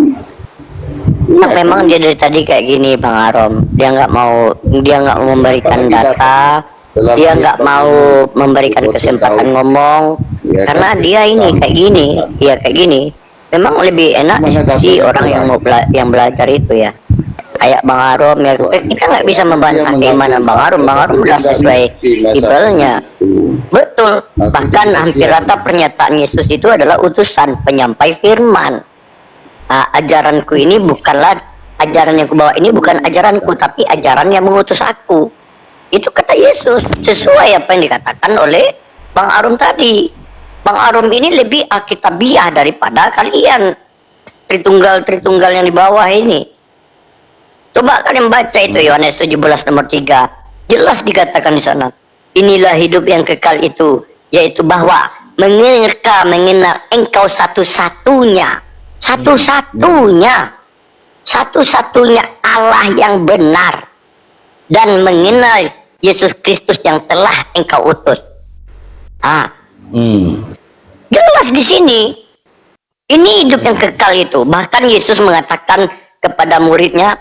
Iya kan? Memang dia dari tadi kayak gini Bang Arom. Dia nggak mau memberikan data. Dia nggak mau memberikan kesempatan ngomong. Ya, Karena kan? dia ini kayak gini, ya kayak gini. Memang lebih enak Mana diskusi datanya, orang yang Bang? mau yang belajar itu ya. Kayak Bang Arom ya, kita nggak bisa membantah keimanan Bang Arom. Bang Arom udah sesuai titelnya. Betul. Bahkan hampir rata pernyataan Yesus itu adalah utusan penyampai firman. Ajaranku ini bukanlah ajaran yang kubawa ini bukan ajaranku, tapi ajaran yang mengutus aku. Itu kata Yesus sesuai apa yang dikatakan oleh Bang Arom tadi. Bang Arom ini lebih alkitabiah daripada kalian Tritunggal yang di bawah ini. Coba kalian baca itu Yohanes 17 nomor 3. Jelas dikatakan di sana. Inilah hidup yang kekal itu, yaitu bahwa mengenal engkau satu-satunya Allah yang benar, dan mengenal Yesus Kristus yang telah engkau utus. Jelas di sini. Ini hidup yang kekal itu. Bahkan Yesus mengatakan kepada muridnya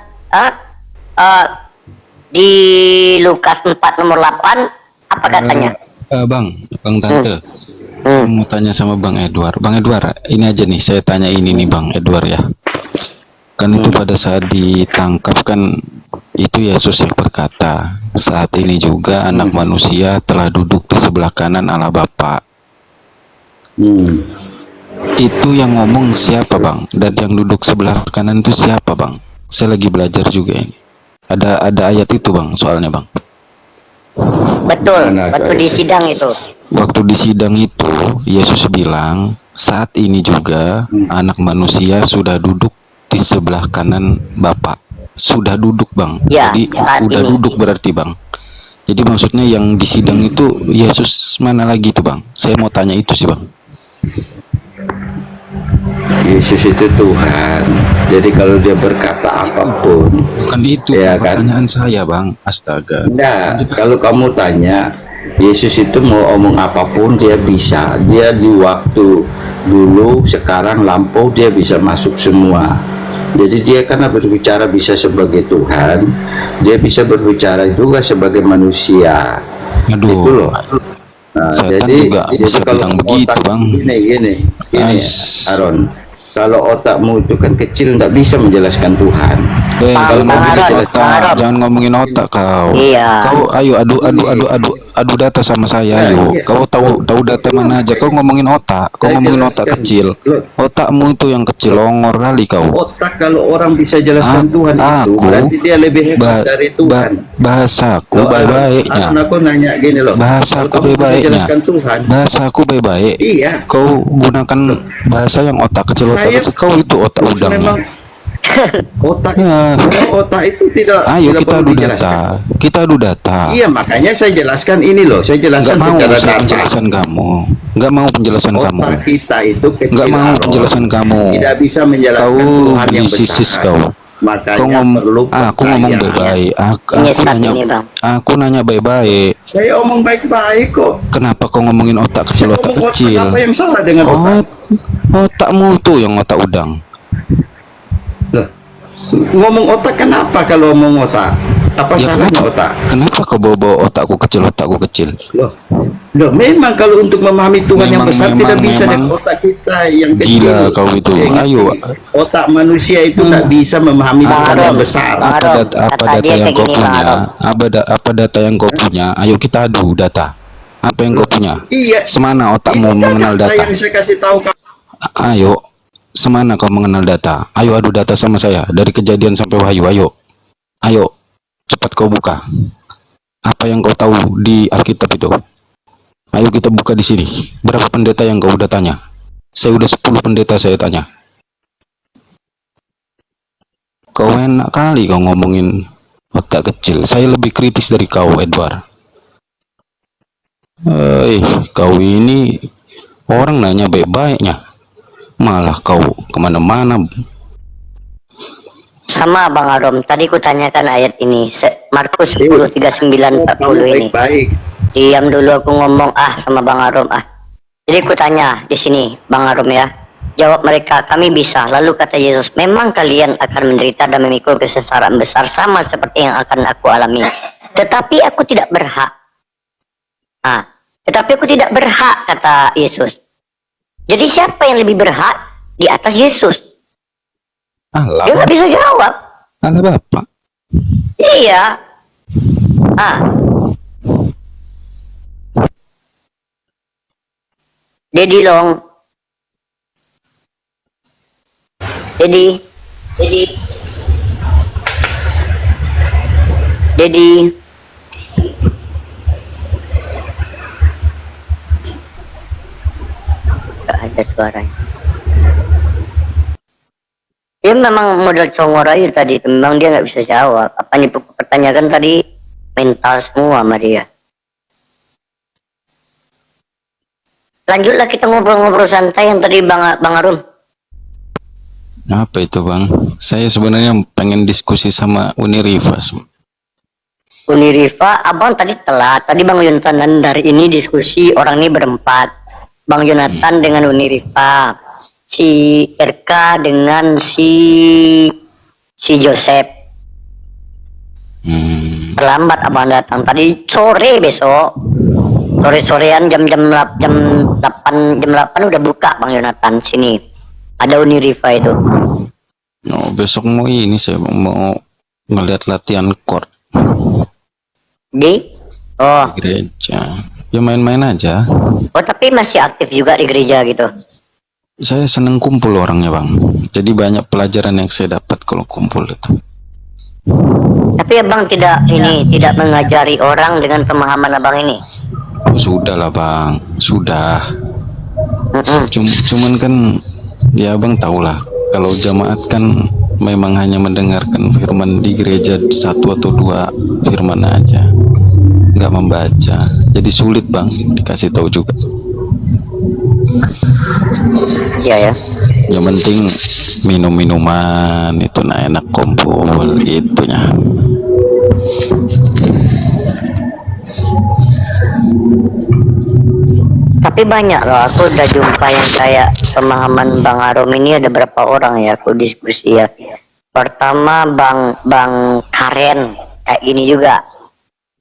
di Lukas 4 nomor 8, apa katanya? Bang Tante. Saya mau tanya sama Bang Edward. Bang Edward, ini aja nih saya tanya ini nih Bang Edward ya. Kan itu pada saat ditangkap kan itu Yesus yang berkata, saat ini juga anak manusia telah duduk di sebelah kanan Allah Bapa. Itu yang ngomong siapa Bang? Dan yang duduk sebelah kanan itu siapa Bang? Saya lagi belajar juga ini. Ada ayat itu Bang, soalnya Bang. Betul, waktu di sidang itu. Waktu di sidang itu Yesus bilang, saat ini juga anak manusia sudah duduk di sebelah kanan Bapa. Sudah duduk Bang. Ya, Jadi saat udah ini. duduk berarti Bang. Jadi maksudnya yang di sidang itu Yesus mana lagi tuh Bang? Saya mau tanya itu sih Bang. Yesus itu Tuhan. Jadi kalau dia berkata apapun, Bukan itu ya kan? pertanyaan saya Bang. Astaga. Enggak, kalau kamu tanya Yesus itu mau omong apapun dia bisa. Dia di waktu dulu, sekarang, lampau dia bisa masuk semua. Jadi dia karena berbicara bisa sebagai Tuhan, dia bisa berbicara juga sebagai manusia. Aduh. Itu loh. Nah, Setan juga bisa bilang begitu, Bang. Gini, Ais. Aron. Kalau otakmu itu kan kecil, nggak bisa menjelaskan Tuhan. Kalau Bang ngomongin Aron, otak, Bang Aron. jangan ngomongin otak kau. Iya. Kau ayo adu data sama saya ayo. Iya. Kau tahu data mana aja. Kau ngomongin otak. Kau Saya ngomongin otak jelaskan. kecil. Loh. Otakmu itu yang kecil, longor kali kau. Otak kalau orang bisa jelaskan Tuhan itu Aku berarti dia lebih hebat dari Tuhan. Bahasaku Loh, Aron, baik-baiknya. aku nanya gini loh. Bahasaku Kalau kamu bisa baik-baiknya. jelaskan Tuhan. Bahasaku baik-baik. Iya. Kau gunakan bahasa yang otak kecil Saya- kecil. Kau itu otak Terus udangnya. memang Otak, Ya. otak itu tidak. Ayo tidak kita perlu adu dijelaskan. data. Kita adu data. Iya, makanya saya jelaskan ini loh. Saya Nggak jelaskan mau secara saya data. penjelasan kamu. Nggak mau penjelasan kamu. Otak kita itu kecil. Nggak mau Aaron. penjelasan kamu. Tidak bisa menjelaskan Kau Tuhan yang bisisis besar. kau. Makanya Kau perlu aku ngomong percaya. baik-baik. Aku Nyesat nanya, ini, Bang. aku nanya baik-baik. Saya omong baik-baik kok. Kenapa kau ngomongin otak kecil, Saya otak omong otak, kecil? apa yang salah dengan otak? Otakmu tuh yang otak udang. Loh, ngomong otak kenapa kalau ngomong otak? Apa Ya salahnya kenapa? otak? Kenapa kau bawa otakku kecil? Loh, memang kalau untuk memahami Tuhan yang Memang, besar tidak bisa memang. dengan otak kita yang kecil. Gila kau itu. Ingat, Ayo. otak manusia itu tidak bisa memahami Bang Tuhan yang Arom, besar. Bang Arom, Apa kata data dia yang kayak kau gini, Bang punya? Arom. Apa data yang kau punya? Ayo kita adu data. Apa yang kau punya? Iya. Semana otakmu Ini mengenal data? yang saya kasih tahu kamu. Ayo, semana kau mengenal data? Ayo adu data sama saya dari kejadian sampai wahyu. Ayo, cepat kau buka. Apa yang kau tahu di Alkitab itu? Ayo kita buka di sini. Berapa pendeta yang kau udah tanya? Saya udah 10 pendeta saya tanya. Kau enak kali kau ngomongin otak kecil. Saya lebih kritis dari kau, Edward. Kau ini orang nanya baik-baiknya. Malah kau kemana-mana. Sama Bang Arom, tadi ku tanyakan ayat ini, Markus 10:39-40 ini. Baik-baik. Diam dulu aku ngomong sama Bang Arom Jadi ku tanya di sini Bang Arom ya. Jawab mereka, kami bisa. Lalu kata Yesus, memang kalian akan menderita dan memikul kesengsaraan besar sama seperti yang akan aku alami. Tetapi aku tidak berhak. Tetapi aku tidak berhak, kata Yesus. Jadi siapa yang lebih berhak di atas Yesus? Alah, Dia nggak bisa jawab. alah bapak. Iya. Dedi Long. Dedi. Gak ada suaranya. Dia memang model congor aja tadi. Memang dia nggak bisa jawab. Apa yang pertanyakan tadi mental semua sama dia. Lanjutlah kita ngobrol-ngobrol santai yang tadi Bang Arum. Apa itu bang? Saya sebenarnya pengen diskusi sama Uni Rifas. Uni Rifa, abang tadi telat. Tadi Bang Yonatan dan dari ini diskusi orang ini berempat. Bang Yonatan dengan Uni Rifa, si RK dengan si Joseph. Terlambat abang datang. Tadi sore besok. Sore-sorean jam 8 udah buka Bang Yonatan sini. Ada Uni Rifa itu. Oh, besok mau ini saya mau ngeliat latihan chord Di? Oh. gereja. Ya main-main aja. Oh tapi masih aktif juga di gereja gitu. Saya seneng kumpul orangnya bang. Jadi banyak pelajaran yang saya dapat kalau kumpul itu. Tapi abang tidak mengajari orang dengan pemahaman abang ini. Oh, sudah lah bang, sudah. Cuman kan ya abang tahulah kalau jamaat kan memang hanya mendengarkan firman di gereja 1 atau 2 firman aja, nggak membaca. Jadi sulit bang dikasih tahu juga. Iya ya. Yang penting minum-minuman itu nah enak kumpul itunya. Tapi banyak loh, aku udah jumpa yang kayak pemahaman Bang Arom ini ada berapa orang ya aku diskusi ya. Pertama Bang Karen kayak gini juga.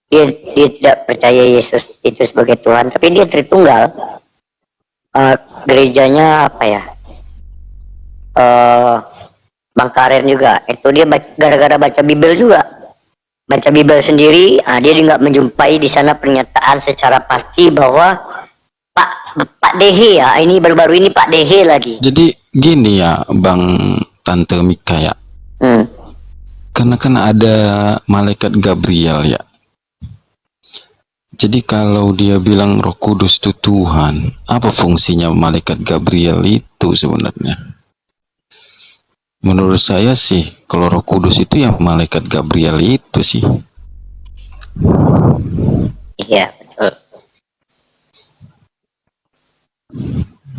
Dia tidak percaya Yesus itu sebagai Tuhan, tapi dia Tritunggal. Gerejanya apa ya? Bang Karen juga. Itu dia gara-gara baca Bible juga. Baca Bible sendiri, dia nggak menjumpai di sana pernyataan secara pasti bahwa Pak Dehe ya, ini baru-baru ini Pak Dehe lagi. Jadi gini ya Bang Tante Mika ya. Karena kan ada malaikat Gabriel ya. Jadi kalau dia bilang Roh Kudus itu Tuhan, apa fungsinya malaikat Gabriel itu sebenarnya? Menurut saya sih, kalau Roh Kudus itu yang malaikat Gabriel itu sih. Iya, betul.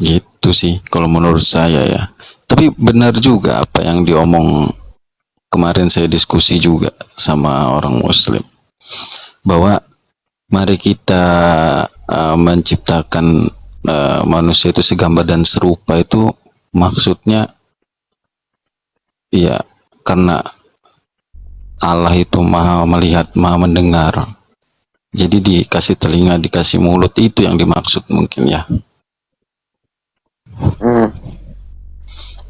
Gitu sih, kalau menurut saya ya. Tapi benar juga apa yang diomong kemarin, saya diskusi juga sama orang Muslim, bahwa mari kita menciptakan manusia itu segambar dan serupa, itu maksudnya ya karena Allah itu maha melihat, maha mendengar. Jadi dikasih telinga, dikasih mulut, itu yang dimaksud mungkin ya.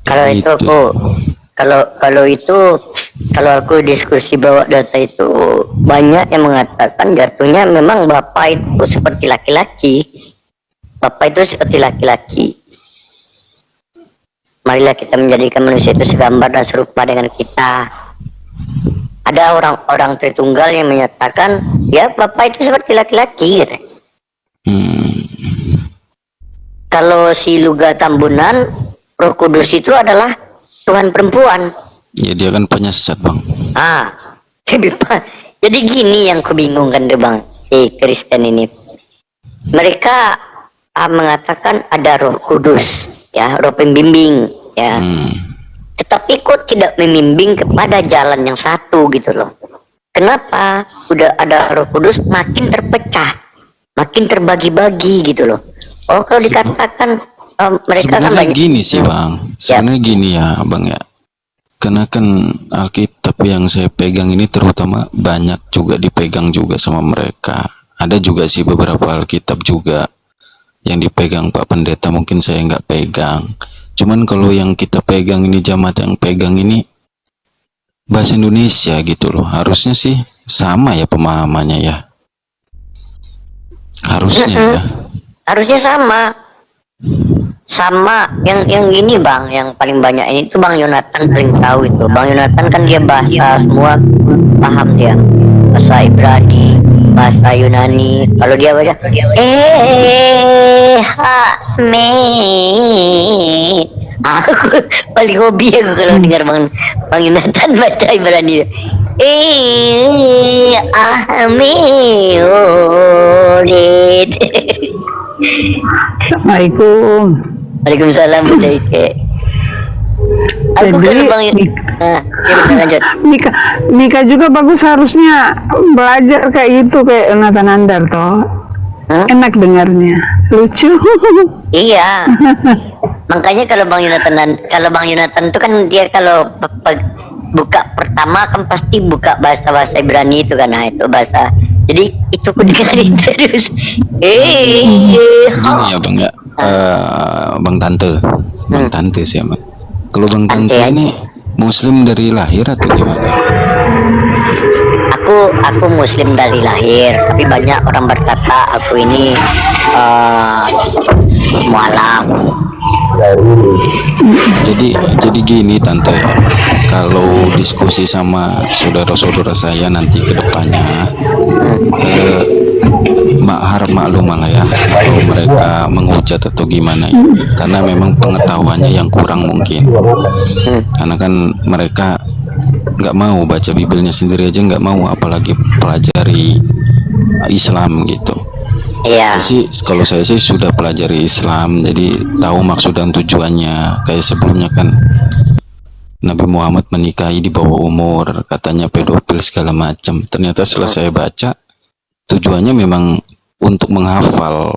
Kalau itu Gitu. aku, kalau aku diskusi bawa data itu, banyak yang mengatakan jatuhnya memang bapak itu seperti laki-laki. Bapak itu seperti laki-laki. Marilah kita menjadikan manusia itu segambar dan serupa dengan kita. Ada orang-orang Tritunggal yang menyatakan, ya bapak itu seperti laki-laki gitu. Kalau si Luga Tambunan, Roh Kudus itu adalah Tuhan perempuan. Ya dia kan penyesat bang. Jadi gini yang kubingungkan deh bang, Kristen ini. Mereka mengatakan ada Roh Kudus, ya, Roh pembimbing, ya. Tetapi kok tidak membimbing kepada jalan yang satu gitu loh. Kenapa? Udah ada Roh Kudus makin terpecah, makin terbagi-bagi gitu loh. Oh, kalau dikatakan mereka kan Sebenarnya banyak. gini sih bang, sebenarnya gini ya bang ya. Karena kan Alkitab yang saya pegang ini terutama banyak juga dipegang juga sama mereka. Ada juga sih beberapa Alkitab juga yang dipegang Pak Pendeta, mungkin saya nggak pegang. Cuman kalau yang kita pegang ini, jamaat yang pegang ini bahasa Indonesia gitu loh. Harusnya sih sama ya pemahamannya ya. Harusnya ya. Harusnya sama yang ini bang, yang paling banyak ini tuh Bang Yonatan paling tahu itu. Bang Yonatan kan dia bahasa semua paham dia, bahasa Ibrani, bahasa Yunani. Kalau dia baca me, aku paling hobi aku kalau dengar Bang Yonatan baca Ibrani. Assalamualaikum. Waalaikumsalam Bunda Ike. Aku Jadi, kalau Bang ya benar, lanjut. Mika juga bagus, harusnya belajar kayak gitu kayak Nathan Andar toh. Enak dengarnya, lucu. Iya. Makanya kalau Bang Yonatan itu kan dia kalau buka pertama kan pasti buka bahasa Ibrani itu kan, nah itu bahasa. Jadi itu aku dengerin terus. Gini ya bang ya, bang tante, sih bang. Kalau bang tante ini Muslim dari lahir atau gimana? Aku Muslim dari lahir, tapi banyak orang berkata aku ini mualaf. Jadi gini tante, kalau diskusi sama saudara-saudara saya nanti ke depannya, harap maklum lah ya kalau mereka menghujat atau gimana ya, karena memang pengetahuannya yang kurang mungkin. Karena kan mereka nggak mau baca Bibelnya sendiri aja nggak mau, apalagi pelajari Islam gitu. Iya. Kalau saya sih sudah pelajari Islam, jadi tahu maksud dan tujuannya. Kayak sebelumnya kan Nabi Muhammad menikahi di bawah umur, katanya pedofil segala macam. Ternyata setelah saya baca, tujuannya memang untuk menghafal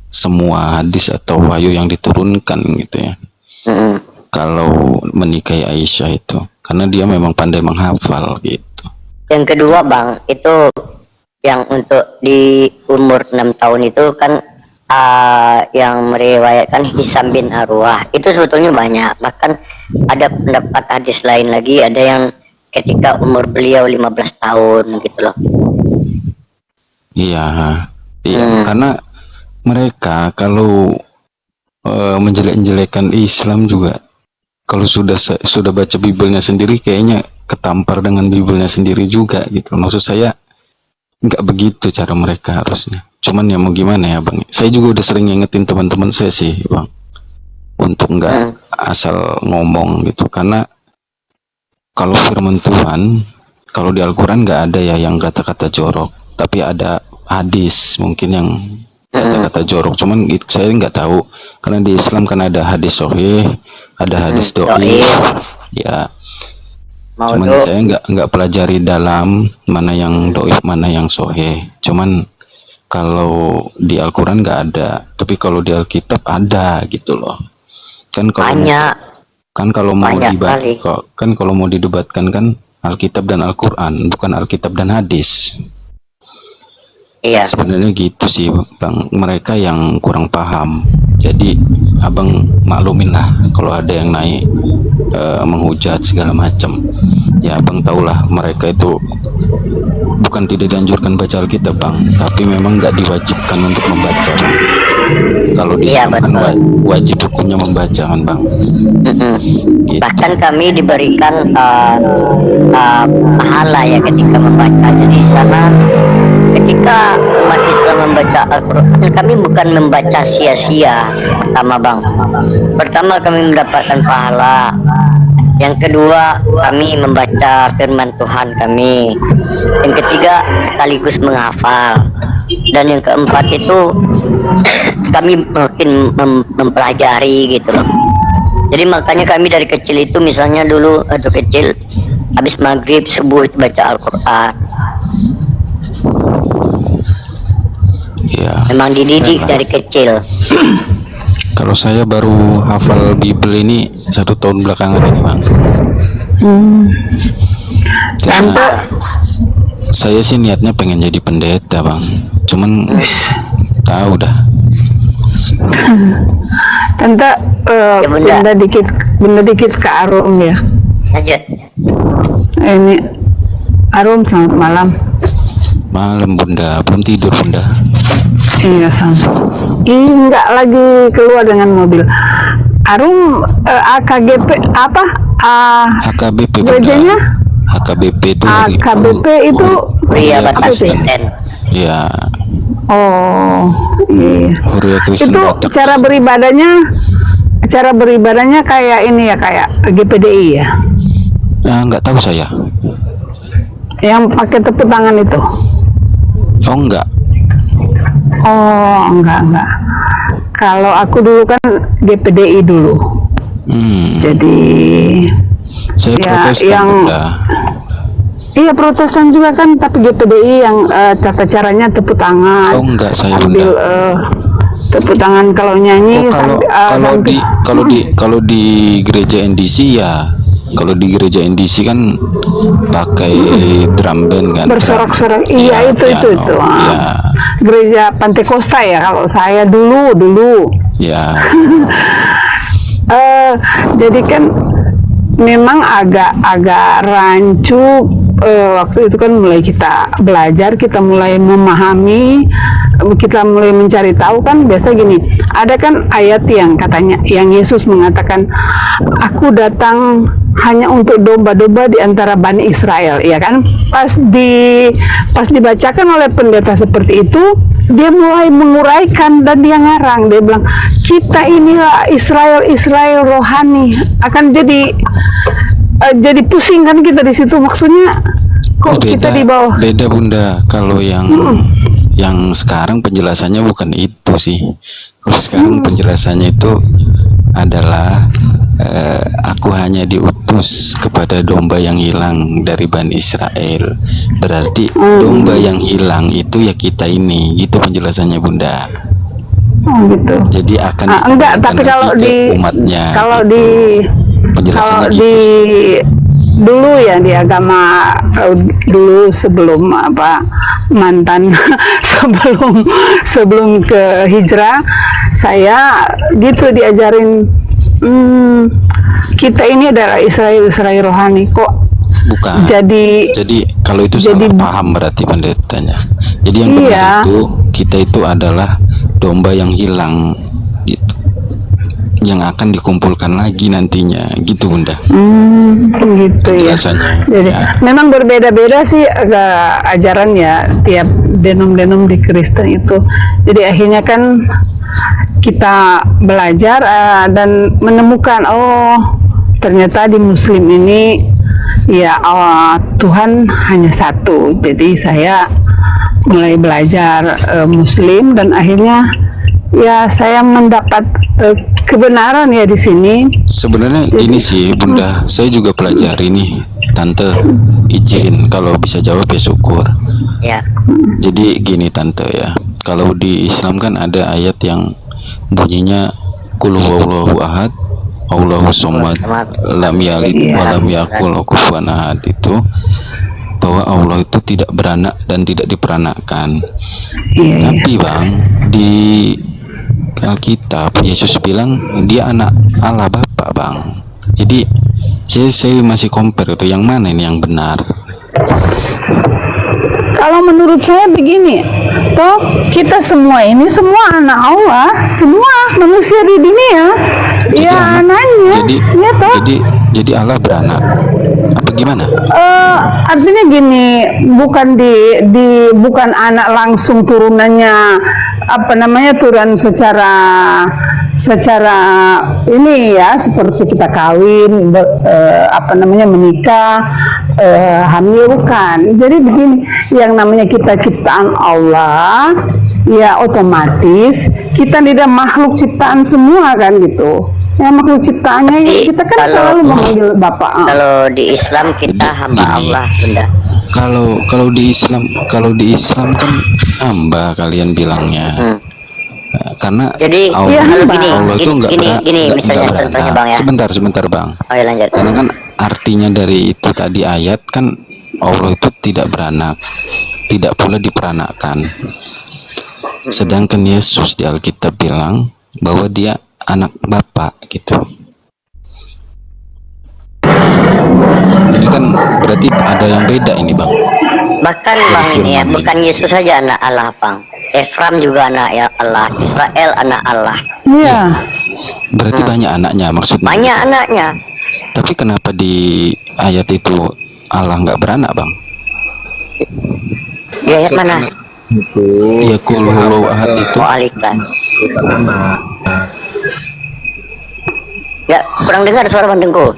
semua hadis atau wahyu yang diturunkan gitu ya. Kalau menikahi Aisyah itu, karena dia memang pandai menghafal gitu. Yang kedua bang, itu yang untuk di umur 6 tahun itu kan yang meriwayatkan Hisam bin Arwah itu sebetulnya banyak. Bahkan ada pendapat hadis lain lagi, ada yang ketika umur beliau 15 tahun gitu loh. Iya, karena mereka kalau menjelek-jelekan Islam juga, kalau sudah baca Bibelnya sendiri kayaknya ketampar dengan Bibelnya sendiri juga gitu. Maksud saya nggak begitu cara mereka harusnya. Cuman ya mau gimana ya bang, saya juga udah sering ngingetin teman-teman saya sih bang, untuk nggak asal ngomong gitu, karena kalau firman Tuhan, kalau di Al-Quran nggak ada ya yang kata-kata jorok, tapi ada hadis mungkin yang kata-kata jorok, cuman saya nggak tahu karena di Islam kan ada hadis sahih, ada hadis doi, ya. Cuman saya nggak pelajari dalam mana yang doi, mana yang sahih. Cuman kalau di Al-Quran nggak ada, tapi kalau di Alkitab ada gitu loh. Kan kalau mau kalau mau didebatkan kan Alkitab dan Al-Quran, bukan Alkitab dan hadis. Iya. Sebenarnya gitu sih Bang, mereka yang kurang paham. Jadi Abang maklumin lah kalau ada yang naik menghujat segala macam. Ya Abang tahulah mereka itu bukan tidak dianjurkan baca Alkitab Bang, tapi memang nggak diwajibkan untuk membaca Bang. Kalau di Islam kan wajib hukumnya membaca kan Bang. Gitu. Bahkan kami diberikan pahala ya ketika membaca. Jadi di sana ketika umat Islam membaca Al-Quran, kami bukan membaca sia-sia. Pertama kami mendapatkan pahala. Yang kedua, kami membaca firman Tuhan kami. Yang ketiga, sekaligus menghafal. Dan yang keempat itu kami makin mempelajari gitu loh. Jadi makanya kami dari kecil itu, misalnya dulu waktu kecil habis maghrib subuh baca Al-Quran. Ya. Memang dididik dari kecil. Kalau saya baru hafal Bible ini 1 tahun belakangan ini Bang. Karena saya sih niatnya pengen jadi pendeta Bang, cuman tahu dah. Tante, benda dikit ke Arum ya. Lanjut. Ini Arum, selamat malam. Malam Bunda, belum tidur Bunda. Iya Sam. Enggak lagi keluar dengan mobil. Arum AKGP apa? HKBP Bunda. Gerejanya? HKBP itu AKBP itu Pria apa Batak sih? Kristen. ya Oh, iya. Huria Kristen Itu Batak. cara beribadahnya kayak ini ya, kayak GPDI ya. Nggak tahu saya. Yang pakai tepuk tangan itu. Oh enggak. Oh, enggak. Kalau aku dulu kan GPDI dulu. Jadi Saya ya, Protestan yang Bunda. iya Protestan juga kan, tapi GPDI yang tata caranya tepuk tangan. Oh enggak, saya sambil Bunda. tepuk tangan kalau nyanyi. Kalau di gereja NDC ya, kalau di gereja NDC kan pakai drum band kan, bersorak-sorak. drum. Iya, Ya, itu. piano. Ya, Gereja Pantai Costa ya kalau saya dulu. ya. Jadi kan memang agak rancu waktu itu kan, mulai kita belajar, kita mulai memahami, kita mulai mencari tahu kan. Biasa gini, ada kan ayat yang katanya, yang Yesus mengatakan, aku datang hanya untuk domba-domba di antara Bani Israel, ya kan? Pas dibacakan oleh pendeta seperti itu, dia mulai menguraikan dan dia ngarang, dia bilang, kita inilah Israel rohani. Akan jadi pusing kan kita di situ, maksudnya kok kita di bawah. Beda Bunda, kalau yang sekarang penjelasannya bukan itu sih. Kalau sekarang penjelasannya itu adalah aku hanya diutus kepada domba yang hilang dari Bani Israel. Berarti domba yang hilang itu ya kita ini, gitu penjelasannya Bunda. Oh gitu. Jadi akan enggak, tapi kalau di umatnya, kalau gitu. di Penjelasannya kalau gitu di sih. dulu ya, di agama dulu sebelum mantan sebelum ke hijrah, saya gitu diajarin, kita ini adalah Israel rohani kok. Bukan. Jadi kalau itu salah paham berarti pendetanya. Jadi yang benar itu, kita itu adalah domba yang hilang gitu, yang akan dikumpulkan lagi nantinya, gitu Bunda. Gitu ya. Penjelasannya. Jadi memang berbeda-beda sih ajaran ya, tiap denom-denom di Kristen itu. Jadi akhirnya kan kita belajar dan menemukan, oh ternyata di Muslim ini ya Tuhan hanya satu. Jadi saya mulai belajar Muslim dan akhirnya ya saya mendapat kebenaran ya di sini. Sebenarnya gini sih Bunda, saya juga pelajari nih. Tante izin kalau bisa jawab ya syukur. Ya. Jadi gini Tante ya, kalau di Islam kan ada ayat yang bunyinya Qul huwallahu ahad, Allahu somad, lam yalid wa lam yakul kufuwan ahad, itu bahwa Allah itu tidak beranak dan tidak diperanakkan. Tapi Bang, di Alkitab Yesus bilang dia anak Allah Bapa Bang. Jadi saya masih compare itu yang mana ini yang benar. Kalau menurut saya begini, toh kita semua ini semua anak Allah, semua manusia di dunia, Jadi ya anaknya, ya toh. Jadi Allah beranak apa gimana? Artinya gini, bukan bukan anak langsung turunannya, apa namanya, turun secara ini ya, seperti kita kawin, apa namanya, menikah, hamil, bukan. Jadi begini, yang namanya kita ciptaan Allah, ya otomatis kita tidak makhluk ciptaan semua kan gitu. Ya makhluk ciptaannya Jadi, kita kan selalu memanggil Bapak. Kalau di Islam kita hamba Allah, Bunda. Kalau di Islam kan hamba kalian bilangnya. Karena Jadi Allah, kalau Allah itu gini misalnya contohnya Bang ya. Sebentar Bang. Oh ya, lanjut. Karena kan artinya dari itu tadi ayat kan Allah itu tidak beranak, tidak pula diperanakkan. Sedangkan Yesus di Alkitab bilang bahwa dia anak Bapa gitu. Ini kan berarti ada yang beda ini Bang. Bahkan Bang ini ya, bukan Yesus saja anak Allah, Bang. Efram juga anak ya Allah, Israel anak Allah. Iya. Berarti banyak anaknya maksudnya. Banyak anaknya. Tapi kenapa di ayat itu Allah nggak beranak Bang? Di ayat mana? Ya Qul huwallahu ahad itu. Oh, Al-Ikhlas. Ya, kurang dengar suara Bang Tengku.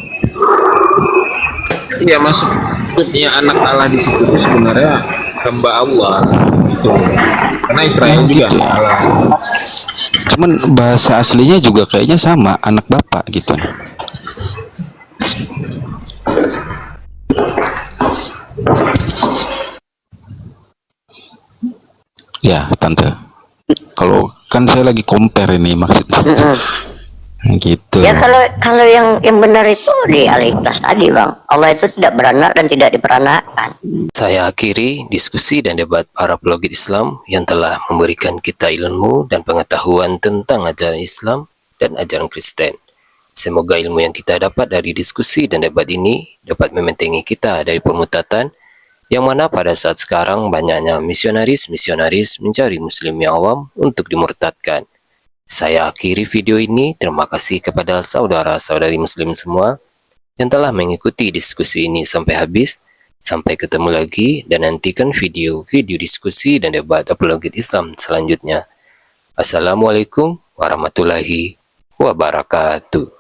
Iya, maksudnya anak Allah di situ itu sebenarnya hamba Allah gitu. Karena Israel juga Gitu ya. Allah. Cuman bahasa aslinya juga kayaknya sama, anak Bapak gitu. Ya, Tante. Kalau kan saya lagi compare ini maksudnya. Gitu. Ya kalau yang benar itu di Al-Ikhlas tadi, Bang. Allah itu tidak beranak dan tidak diperanakkan. Saya akhiri diskusi dan debat para apologet Islam yang telah memberikan kita ilmu dan pengetahuan tentang ajaran Islam dan ajaran Kristen. Semoga ilmu yang kita dapat dari diskusi dan debat ini dapat membentengi kita dari pemutatan yang mana pada saat sekarang banyaknya misionaris-misionaris mencari muslim yang awam untuk dimurtadkan. Saya akhiri video ini. Terima kasih kepada saudara-saudari muslim semua yang telah mengikuti diskusi ini sampai habis. Sampai ketemu lagi dan nantikan video-video diskusi dan debat apologet Islam selanjutnya. Assalamualaikum warahmatullahi wabarakatuh.